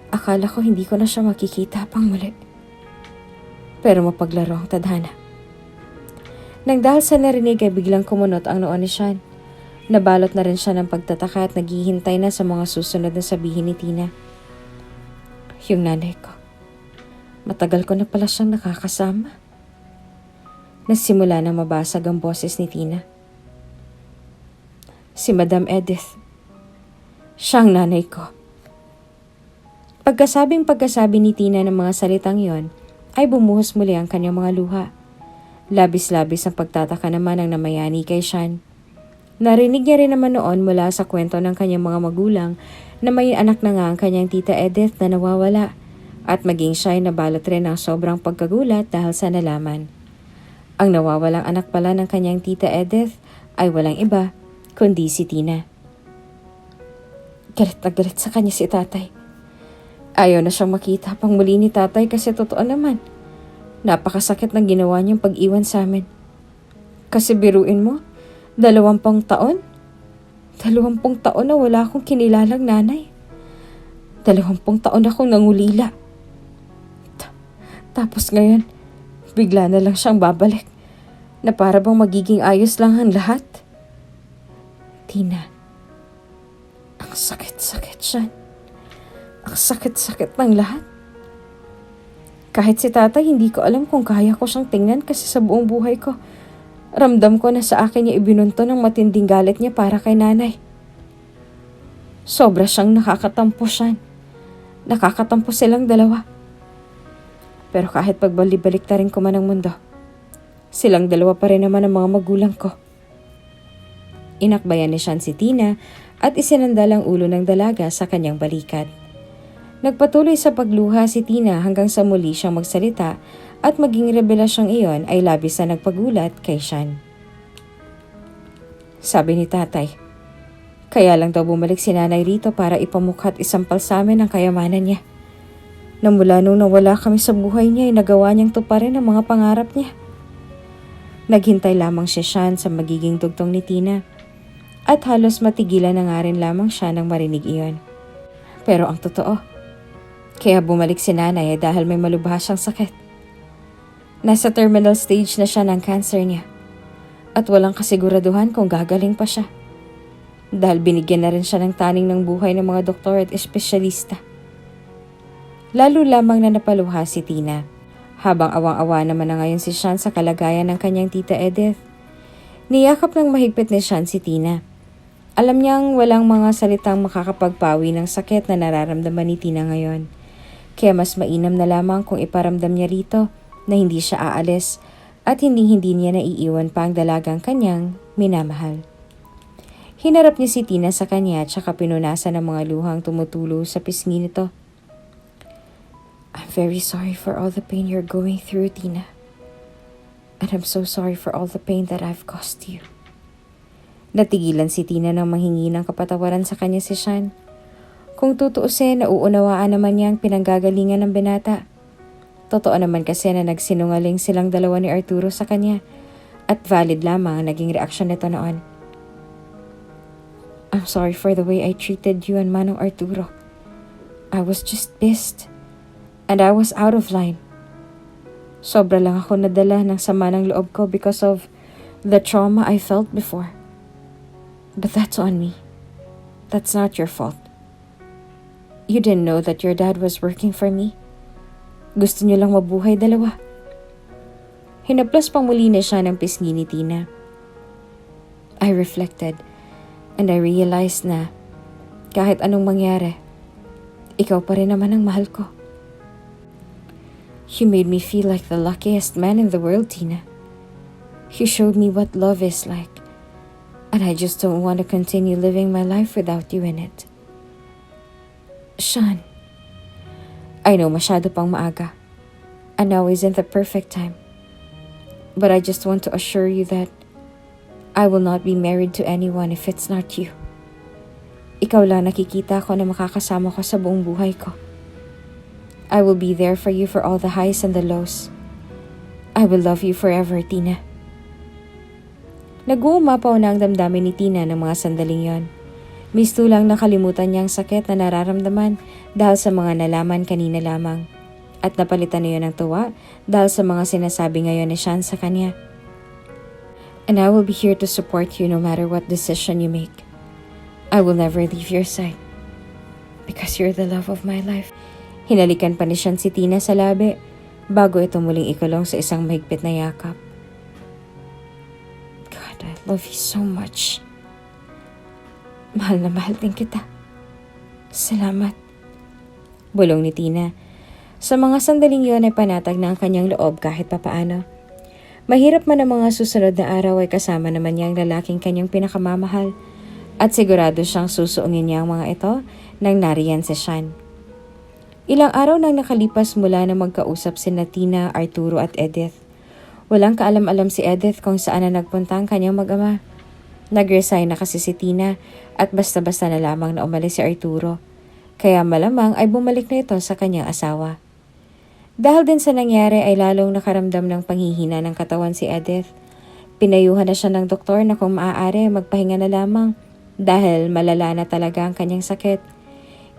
Akala ko hindi ko na siya makikita pang muli. Pero mapaglaro ang tadhana. Nang dahil sa narinig ay biglang kumunot ang noon ni Sean. Nabalot na rin siya ng pagtataka at naghihintay na sa mga susunod na sabihin ni Tina. Yung nanay ko. Matagal ko na pala siyang nakakasama. Nagsimula na mabasag ang boses ni Tina. Si Madam Edith. Siyang nanay ko. Pagkasabi ni Tina ng mga salitang yon, ay bumuhos muli ang kanyang mga luha. Labis-labis ang pagtataka naman ang namayani kay Sean. Narinig niya rin naman noon mula sa kwento ng kanyang mga magulang na may anak na nga ang kanyang tita Edith na nawawala at maging siya ay nabalot rin ng sobrang pagkagulat dahil sa nalaman. Ang nawawalang anak pala ng kanyang tita Edith ay walang iba kundi si Tina. Galit na galit sa kanya si tatay. Ayaw na siyang makita pang muli ni tatay kasi totoo naman. Napakasakit ng ginawa niyang pag-iwan sa amin. Kasi biruin mo, 20 taon? 20 taon na wala akong kinilalang nanay. 20 taon akong nangulila. Tapos ngayon, bigla na lang siyang babalik na para bang magiging ayos lang ang lahat. Tina, ang sakit-sakit siya. Ang sakit-sakit ng lahat. Kahit si tatay, hindi ko alam kung kaya ko siyang tingnan kasi sa buong buhay ko, ramdam ko na sa akin niya ibinunto ng matinding galit niya para kay nanay. Sobra siyang nakakatampo siya. Nakakatampo silang dalawa. Pero kahit pagbalik ta rin ko man ang mundo, silang dalawa pa rin naman ang mga magulang ko. Inakbayan ni Sean si Tina at isinandal ang ulo ng dalaga sa kanyang balikat. Nagpatuloy sa pagluha si Tina hanggang sa muli siyang magsalita at maging revelasyong iyon ay labis na nagpagulat kay Sean. Sabi ni tatay, kaya lang daw bumalik si nanay rito para ipamukha at isampal sa amin ang kayamanan niya. Na mula nung nawala kami sa buhay niya ay nagawa niyang tuparin ang mga pangarap niya. Naghintay lamang si Sean sa magiging dugtong ni Tina at halos matigilan na nga rin lamang siya nang marinig iyon. Pero ang totoo, kaya bumalik si nanay dahil may malubhas siyang sakit. Nasa terminal stage na siya ng cancer niya at walang kasiguraduhan kung gagaling pa siya. Dahil binigyan na rin siya ng taning ng buhay ng mga doktor at espesyalista. Lalo lamang na napaluha si Tina habang awang-awa naman na ngayon si Sean sa kalagayan ng kanyang tita Edith. Niyakap ng mahigpit ni Sean si Tina. Alam niyang walang mga salitang makakapagpawi ng sakit na nararamdaman ni Tina ngayon. Kaya mas mainam na lamang kung iparamdam niya rito na hindi siya aalis at hindi niya naiiwan pa ang dalagang kanyang minamahal. Hinarap niya si Tina sa kanya at saka pinunasan ng mga luhang tumutulo sa pisngi nito. I'm very sorry for all the pain you're going through, Tina. And I'm so sorry for all the pain that I've caused you. Natigilan si Tina nang manghingi ng kapatawaran sa kanya si Sean. Kung tutuusin, nauunawaan naman niya ang pinanggagalingan ng binata. Totoo naman kasi na nagsinungaling silang dalawa ni Arturo sa kanya at valid lamang ang naging reaksyon nito noon. I'm sorry for the way I treated you and Manong Arturo. I was just pissed and I was out of line. Sobra lang ako nadala ng sama ng loob ko because of the trauma I felt before. But that's on me. That's not your fault. You didn't know that your dad was working for me. Gusto niyo lang mabuhay dalawa. Hinaplos pang muli na siya ng pisngi ni Tina. I reflected and I realized na kahit anong mangyari, ikaw pa rin naman ang mahal ko. You made me feel like the luckiest man in the world, Tina. You showed me what love is like. And I just don't want to continue living my life without you in it. Sean, I know masyado pang maaga. And now isn't the perfect time. But I just want to assure you that I will not be married to anyone if it's not you. Ikaw lang nakikita ko na makakasama ko sa buong buhay ko. I will be there for you for all the highs and the lows. I will love you forever, Tina. Nag-uumapaw na ang damdamin ni Tina ng mga sandaling yon. Misto lang nakalimutan niya ang sakit na nararamdaman dahil sa mga nalaman kanina lamang. At napalitan niya ng tuwa dahil sa mga sinasabi ngayon ni Sean sa kanya. And I will be here to support you no matter what decision you make. I will never leave your side. Because you're the love of my life. Hinalikan pa ni Sean si Tina sa labi bago ito muling ikulong sa isang mahigpit na yakap. God, I love you so much. Mahal na mahal din kita. Salamat. Bulong ni Tina. Sa mga sandaling yon ay panatag na ang kanyang loob kahit papaano. Mahirap man ang mga susunod na araw ay kasama naman niya ang lalaking kanyang pinakamamahal at sigurado siyang susuungin niya ang mga ito nang nariyan si Sean. Ilang araw nang nakalipas mula na magkausap sina Tina, Arturo at Edith. Walang kaalam-alam si Edith kung saan na nagpunta ang kanyang mag-ama. Nag-resign na kasi si Tina at basta-basta na lamang na umalis si Arturo. Kaya malamang ay bumalik na ito sa kanyang asawa. Dahil din sa nangyari ay lalong nakaramdam ng panghihina ng katawan si Edith. Pinayuhan na siya ng doktor na kung maaari magpahinga na lamang dahil malala na talaga ang kanyang sakit.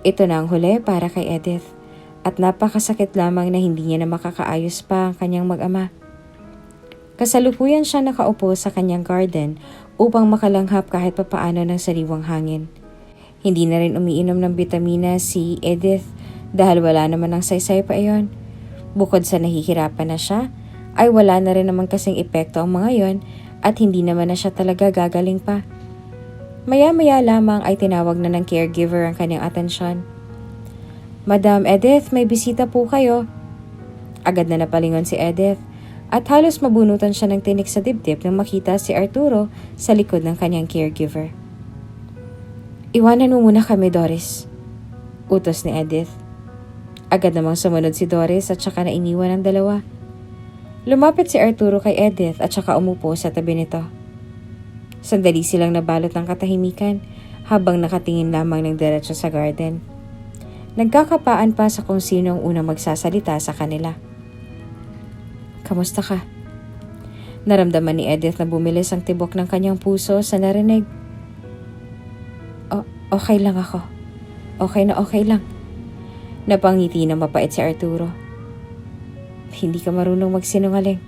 Ito na ang huli para kay Edith at napakasakit lamang na hindi niya na makakaayos pa ang kanyang mag-ama. Kasalukuyan siya nakaupo sa kanyang garden upang makalanghap kahit papaano ng sariwang hangin. Hindi na rin umiinom ng bitamina si Edith dahil wala naman ng saysay pa iyon. Bukod sa nahihirapan na siya, ay wala na rin naman kasing epekto ang mga yon at hindi naman na siya talaga gagaling pa. Maya-maya lamang ay tinawag na ng caregiver ang kanyang atensyon. Madam Edith, may bisita po kayo. Agad na napalingon si Edith at halos mabunutan siya ng tinik sa dibdib nang makita si Arturo sa likod ng kanyang caregiver. Iwanan mo muna kami, Doris. Utos ni Edith. Agad namang sumunod si Doris at saka na iniwan ang dalawa. Lumapit si Arturo kay Edith at saka umupo sa tabi nito. Sandali silang nabalot ng katahimikan habang nakatingin lamang ng diretso sa garden. Nagkakapaan pa sa kung sino ang unang magsasalita sa kanila. Kamusta ka? Naramdaman ni Edith na bumilis ang tibok ng kanyang puso sa narinig. Okay lang ako. Okay lang. Napangiti na mapait si Arturo. Hindi ka marunong magsinungaling.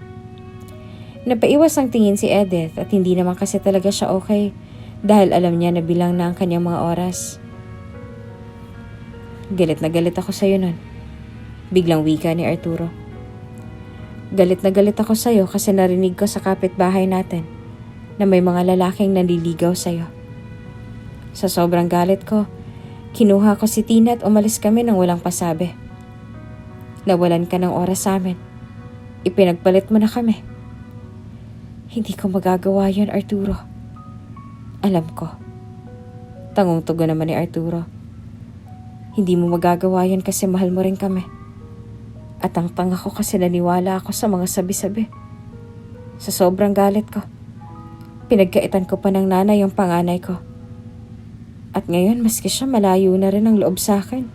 Napaiwas ang tingin si Edith at hindi naman kasi talaga siya okay dahil alam niya na bilang na ang kanyang mga oras. Galit na galit ako sa'yo nun. Biglang wika ni Arturo. Galit na galit ako sa'yo kasi narinig ko sa kapitbahay natin na may mga lalaking naliligaw sa'yo. Sa sobrang galit ko, kinuha ko si Tina at umalis kami nang walang pasabi. Nawalan ka ng oras sa amin. Ipinagpalit mo na kami. Hindi ko magagawa yun, Arturo. Alam ko. Tangong tugon naman ni Arturo. Hindi mo magagawa yan kasi mahal mo rin kami. At ang tanga ko kasi naniwala ako sa mga sabi-sabi. Sa sobrang galit ko, Pinagkaitan ko pa ng nanay ang panganay ko. At ngayon maski siya malayo na rin ang loob sa akin.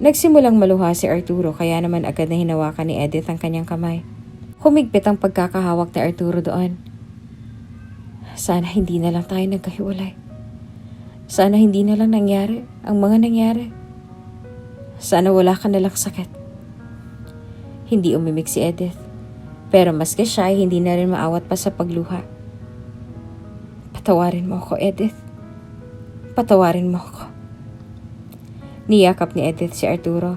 Nagsimulang maluha si Arturo kaya naman agad na hinawakan ni Edith ang kanyang kamay. Humigpit ang pagkakahawak ni Arturo doon. Sana hindi na lang tayo nagkahiwalay. Sana hindi na lang nangyari ang mga nangyari. Sana wala ka nalang sakit. Hindi umimik si Edith. Pero maski siya ay hindi na rin maawat pa sa pagluha. Patawarin mo ako, Edith. Patawarin mo ako. Niyakap ni Edith si Arturo.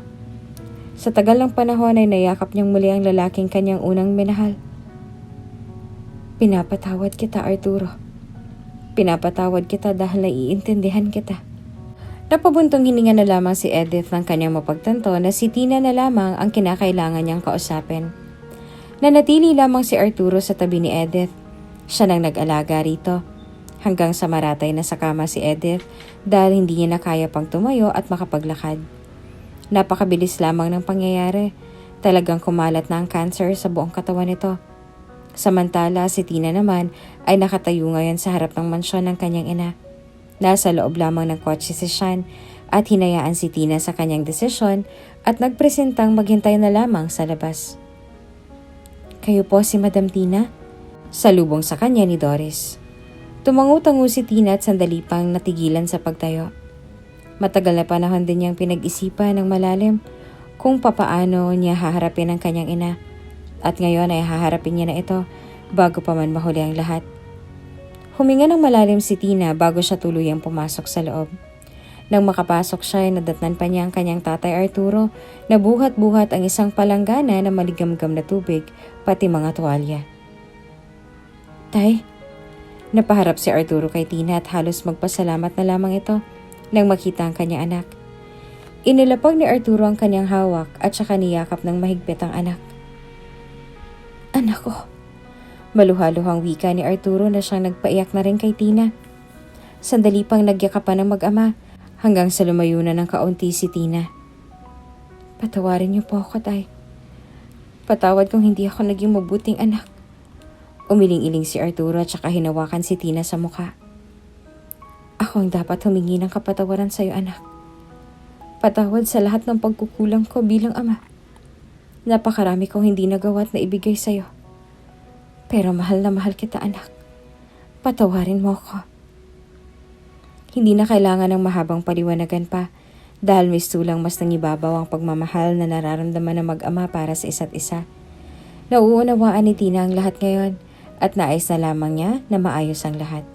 Sa tagal ng panahon ay nayakap niyang muli ang lalaking kanyang unang minahal. Pinapatawad kita, Arturo. Pinapatawad kita dahil naiintindihan kita. Napabuntong hininga na lamang si Edith ng kanyang mapagtanto na si Tina na lamang ang kinakailangan niyang kausapin. Nanatili lamang si Arturo sa tabi ni Edith. Siya nang nag-alaga rito. Hanggang sa maratay na sa kama si Edith dahil hindi niya na kaya pang tumayo at makapaglakad. Napakabilis lamang ng pangyayari. Talagang kumalat na ang cancer sa buong katawan nito. Samantala si Tina naman ay nakatayo ngayon sa harap ng mansyon ng kanyang ina. Nasa loob lamang ng kotse si Sean at hinayaan si Tina sa kanyang desisyon at nagpresentang maghintay na lamang sa labas. Kayo po si Madam Tina? Salubong sa kanya ni Doris. Tumangu-tango si Tina at sandali pang natigilan sa pagtayo. Matagal na panahon din niyang pinag-isipan ng malalim kung papaano niya haharapin ang kanyang ina. At ngayon ay haharapin niya na ito bago pa man mahuli ang lahat. Huminga ng malalim si Tina bago siya tuluyang pumasok sa loob. Nang makapasok siya ay nadatnan pa niya ang kanyang tatay Arturo na buhat-buhat ang isang palanggana na maligamgam na tubig pati mga tuwalya. Tay, napaharap si Arturo kay Tina at halos magpasalamat na lamang ito nang makita ang kanyang anak. Inilapag ni Arturo ang kanyang hawak at saka niyakap ng mahigpit ang anak. Anak ko. Maluhaluhang wika ni Arturo na siyang nagpaiyak na rin kay Tina. Sandali pang nagyakapan ng mag-ama hanggang sa lumayo na ng kaunti si Tina. Patawarin niyo po ako, tay. Patawad kung hindi ako naging mabuting anak. Umiling-iling si Arturo at saka hinawakan si Tina sa mukha. Ako ang dapat humingi ng kapatawaran sa iyo, anak. Patawad sa lahat ng pagkukulang ko bilang ama. Napakarami kong hindi nagawa at naibigay sa iyo. Pero mahal na mahal kita, anak. Patawarin mo ako. Hindi na kailangan ng mahabang paliwanagan pa dahil mistulang mas nangibabaw ang pagmamahal na nararamdaman ng mag-ama para sa isa't isa. Nauunawaan ni Tina ang lahat ngayon at nais na lamang niya na maayos ang lahat.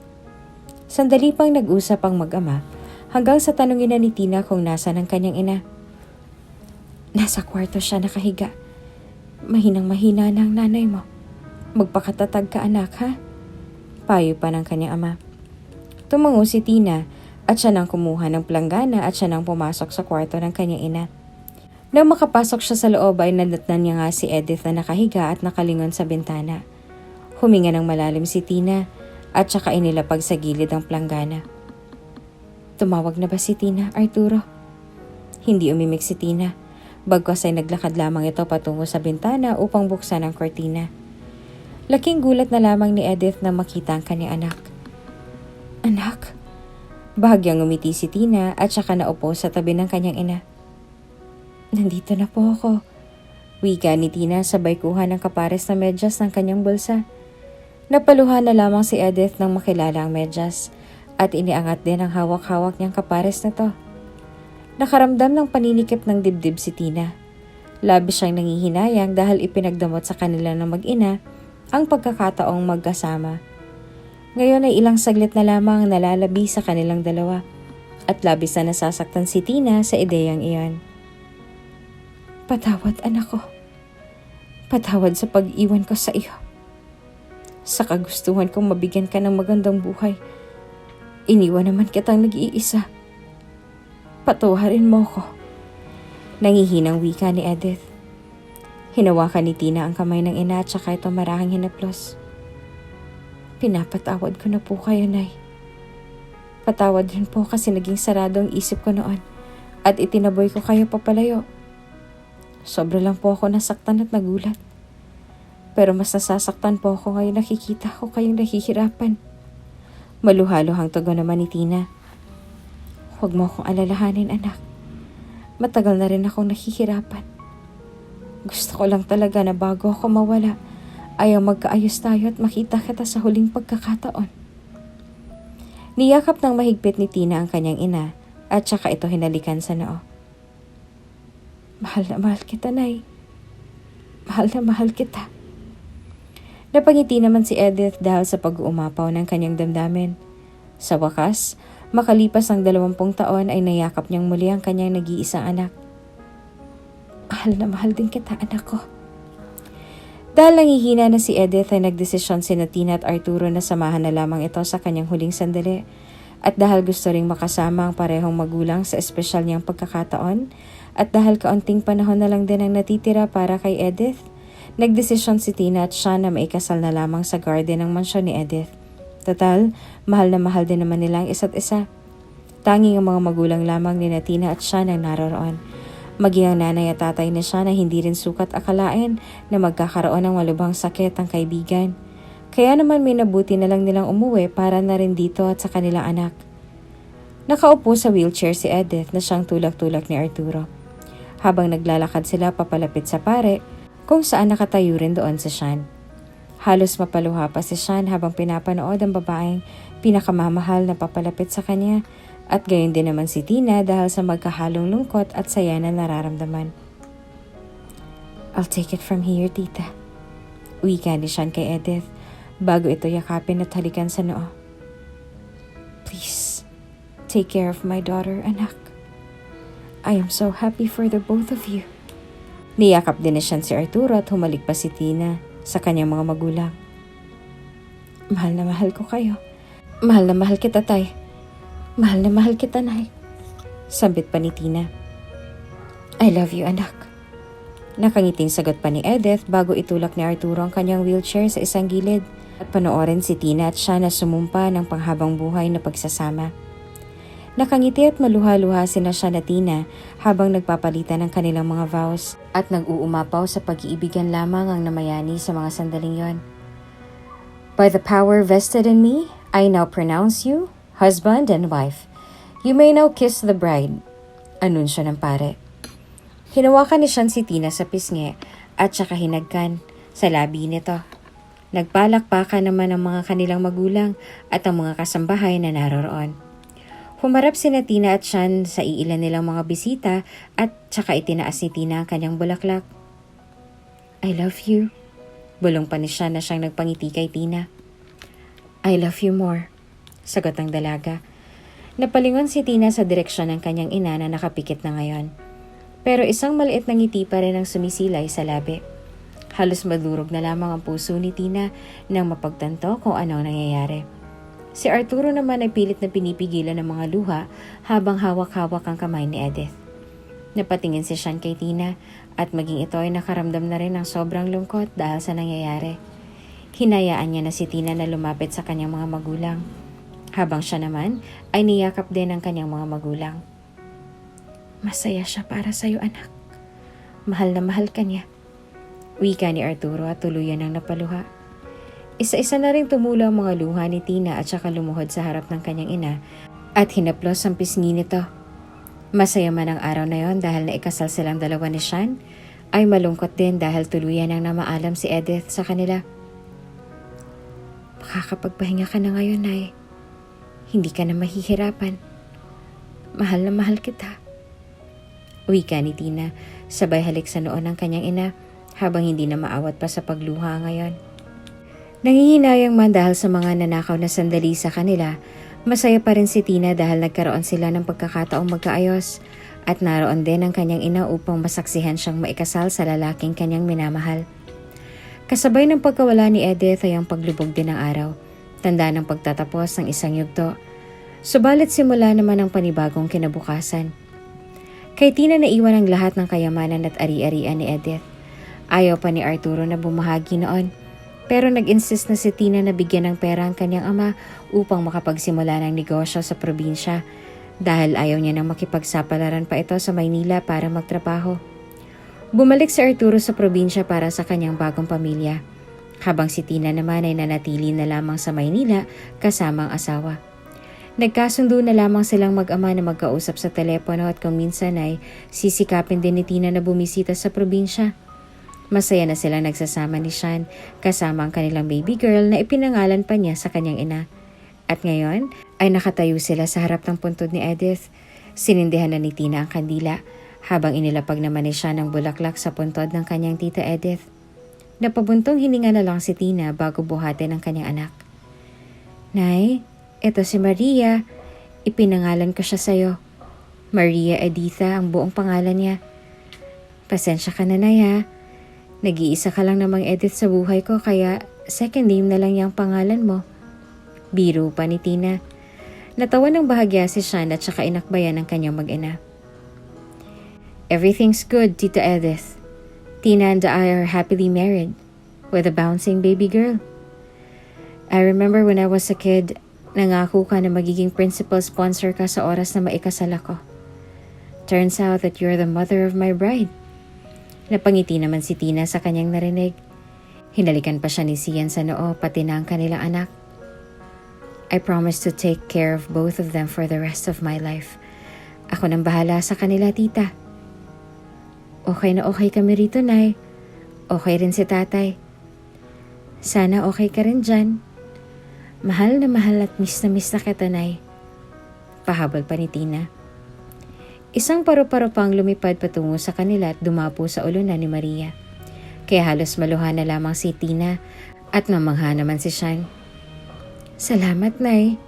Sandali pang nag-usap ang mag-ama hanggang sa tanungin na ni Tina kung nasa ng kanyang ina. Nasa kwarto siya nakahiga. Mahinang-mahina na ang nanay mo. Magpakatatag ka, anak, ha? Payo pa ng kanyang ama. Tumango si Tina at siya nang kumuha ng planggana at siya nang pumasok sa kwarto ng kanyang ina. Nang makapasok siya sa loob ay nadatnan niya nga si Edith na nakahiga at nakalingon sa bintana. Huminga ng malalim si Tina at saka inilapag sa gilid ang planggana. Tumawag na ba si Tina, Arturo? Hindi umimik si Tina. Bagkus ay naglakad lamang ito patungo sa bintana upang buksan ang kortina. Laking gulat na lamang ni Edith na makita ang kanyang anak. Anak? Bahagyang umiti si Tina at saka naupo sa tabi ng kanyang ina. Nandito na po ako. Wika ni Tina sabay kuha ng kapares na medyas ng kanyang bulsa. Napaluha na lamang si Edith nang makilala ang medyas at iniangat din ang hawak-hawak niyang kapares na to. Nakaramdam ng paninikip ng dibdib si Tina. Labis siyang nangihinayang dahil ipinagdamot sa kanila ng mag-ina ang pagkakataong magkasama. Ngayon ay ilang saglit na lamang nalalabi sa kanilang dalawa at labis na nasasaktan si Tina sa ideyang iyon. Patawad, anak ko. Patawad sa pag-iwan ko sa iyo. Sa kagustuhan kong mabigyan ka ng magandang buhay, iniwan naman kitang nag-iisa. Patawarin mo ko. Nangihinang wika ni Edith. Hinawakan ni Tina ang kamay ng ina at saka ito marahang hinaplos. Pinapatawad ko na po kayo, Nay. Patawad rin po kasi naging sarado ang isip ko noon at itinaboy ko kayo papalayo. Sobra lang po ako nasaktan at nagulat. Pero mas nasasaktan po ako ngayon nakikita ko kayong nahihirapan. Maluhaluhang tugon naman ni Tina. Huwag mo akong alalahanin, anak. Matagal na rin akong nahihirapan. Gusto ko lang talaga na bago ako mawala, ayaw magkaayos tayo at makita kita sa huling pagkakataon. Niyakap ng mahigpit ni Tina ang kanyang ina at saka ito hinalikan sa noo. Mahal na mahal kita, Nay. Mahal na mahal kita. Napangiti naman si Edith dahil sa pag-uumapaw ng kanyang damdamin. Sa wakas, makalipas ang 20 taon ay nayakap niyang muli ang kanyang nag-iisang anak. Mahal na mahal din kita, anak ko. Dahil nangihina na si Edith ay nagdesisyon sina Tina at Arturo na samahan na lamang ito sa kanyang huling sandali. At dahil gusto ring makasama ang parehong magulang sa espesyal niyang pagkakataon, at dahil kaunting panahon na lang din ang natitira para kay Edith, nagdesisyon si Tina at Sean na maikasal na lamang sa garden ng mansyon ni Edith. Total, mahal na mahal din naman nila ang isa't isa. Tanging ang mga magulang lamang ni Tina at Sean ang naroroon. Maging ang nanay at tatay na siya na hindi rin sukat akalain na magkakaroon ng malubhang sakit ang kaibigan. Kaya naman may nabuti na lang nilang umuwi para na rin dito at sa kanilang anak. Nakaupo sa wheelchair si Edith na siyang tulak-tulak ni Arturo. Habang naglalakad sila papalapit sa pare, kung saan nakatayo rin doon si Sean. Halos mapaluha pa si Sean habang pinapanood ang babaeng pinakamamahal na papalapit sa kanya. At gayon din naman si Tina dahil sa magkahalong lungkot at saya na nararamdaman. I'll take it from here, tita. Wika ni Sean kay Edith bago ito yakapin at halikan sa noo. Please, take care of my daughter, anak. I am so happy for the both of you. Niyakap din na Sean si Arturo at humalik pa si Tina sa kanyang mga magulang. Mahal na mahal ko kayo. Mahal na mahal kita, tay. Mahal na mahal kita, Nay. Sambit pa ni Tina. I love you, anak. Nakangiting sagot pa ni Edith bago itulak ni Arturo ang kanyang wheelchair sa isang gilid at panoorin si Tina at siya na sumumpa ng panghabang buhay na pagsasama. Nakangiti at maluha-luha sina siya na Tina habang nagpapalitan ng kanilang mga vows at nag-uumapaw sa pag-iibigan lamang ang namayani sa mga sandaling yon. By the power vested in me, I now pronounce you husband and wife. You may now kiss the bride. Anunsyo ng pare. Hinawakan ni Sean si Tina sa pisngi at saka hinagkan sa labi nito. Nagpalakpakan naman ang mga kanilang magulang at ang mga kasambahay na naroroon. Humarap sina Tina at Sean sa iilan nilang mga bisita at saka itinaas ni Tina ang kanyang bulaklak. I love you. Bulong pa ni Sean na siyang nagpangiti kay Tina. I love you more. Sagot ng dalaga. Napalingon si Tina sa direksyon ng kanyang ina na nakapikit na ngayon. Pero isang maliit na ngiti pa rin ang sumisilay sa labi. Halos madurog na lamang ang puso ni Tina nang mapagtanto kung ano ang nangyayari. Si Arturo naman ay pilit na pinipigilan ng mga luha habang hawak-hawak ang kamay ni Edith. Napatingin si Sean kay Tina at maging ito ay nakaramdam na rin ng sobrang lungkot dahil sa nangyayari. Hinayaan niya na si Tina na lumapit sa kanyang mga magulang. Habang siya naman ay niyakap din ng kanyang mga magulang. Masaya siya para sa'yo, anak. Mahal na mahal ka niya. Wika ni Arturo at tuluyan ang napaluha. Isa-isa na rin tumulo ang mga luha ni Tina at saka lumuhod sa harap ng kanyang ina at hinaplos ang pisngi nito. Masaya man ang araw na yon dahil naikasal silang dalawa ni Sean, ay malungkot din dahil tuluyan ang namaalam si Edith sa kanila. Makakapagpahinga ka na ngayon, Nay. Hindi ka na mahihirapan. Mahal na mahal kita. Wika ni Tina, sabay halik sa noon ng kanyang ina habang hindi na maawat pa sa pagluha ngayon. Nangihinayang man dahil sa mga nanakaw na sandali sa kanila, masaya pa rin si Tina dahil nagkaroon sila ng pagkakataong magkaayos at naroon din ang kanyang ina upang masaksihan siyang maikasal sa lalaking kanyang minamahal. Kasabay ng pagkawala ni Edith ay ang paglubog din ng araw. Tanda ng pagtatapos ng isang yugto. Subalit simula naman ang panibagong kinabukasan. Kay Tina naiwan ang lahat ng kayamanan at ari-arian ni Edith. Ayaw pa ni Arturo na bumahagi noon. Pero nag-insist na si Tina na bigyan ng pera ang kanyang ama upang makapagsimula ng negosyo sa probinsya dahil ayaw niya nang makipagsapalaran pa ito sa Maynila para magtrabaho. Bumalik si Arturo sa probinsya para sa kanyang bagong pamilya habang si Tina naman ay nanatili na lamang sa Maynila kasama ang asawa. Nagkasundo na lamang silang mag-ama na magkausap sa telepono at kung minsan ay sisikapin din ni Tina na bumisita sa probinsya. Masaya na silang nagsasama ni Sean kasama ang kanilang baby girl na ipinangalan pa niya sa kanyang ina. At ngayon ay nakatayo sila sa harap ng puntod ni Edith. Sinindihan na ni Tina ang kandila habang inilapag naman ni Sean ang bulaklak sa puntod ng kanyang tita Edith. Napabuntong hininga na lang si Tina bago buhatin ang kanyang anak. Nay, ito si Maria. Ipinangalan ko siya sa'yo. Maria Editha ang buong pangalan niya. Pasensya ka na, Nay, ha. Nag-iisa ka lang namang Edith sa buhay ko kaya second name na lang yung pangalan mo. Biro pa ni Tina. Natawa ng bahagya si Sean at saka inakbayan ng kanyang mag-ina. Everything's good, Tita Edith. Tina and I are happily married with a bouncing baby girl. I remember when I was a kid, nangako ka na magiging principal sponsor ka sa oras na maikasal ako. Turns out that you're the mother of my bride. Napangiti naman si Tina sa kanyang narinig. Hinalikan pa siya ni Sian sa noo pati na ang kanilang anak. I promise to take care of both of them for the rest of my life. Ako nang bahala sa kanila, tita. Okay na okay kami rito, Nay. Okay rin si tatay. Sana okay ka rin dyan. Mahal at miss na kita, Nay. Pahabol pa ni Tina. Isang paru-paro pang lumipad patungo sa kanila at dumapo sa ulo na ni Maria. Kaya halos maluha na lamang si Tina at namangha naman si Sean. Salamat, Nay.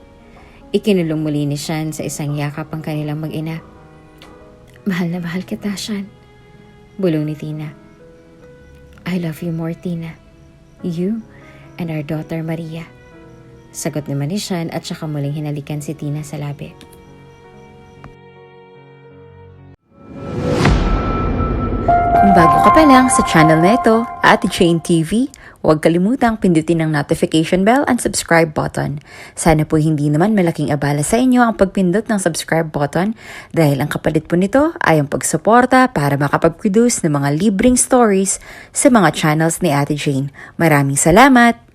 Ikinulong muli ni Sean sa isang yakap ang kanilang mag-ina. Mahal na mahal kita, Sean. Bulong ni Tina. I love you more, Tina. You and our daughter Maria. Sagot naman ni Sean at saka muling hinalikan si Tina sa labi. Kung bago ka pa lang sa channel na ito, Ate Jane TV, huwag kalimutang pindutin ang notification bell and subscribe button. Sana po hindi naman malaking abala sa inyo ang pagpindot ng subscribe button dahil ang kapalit po nito ay ang pagsuporta para makapag-produce ng mga libreng stories sa mga channels ni Ate Jane. Maraming salamat!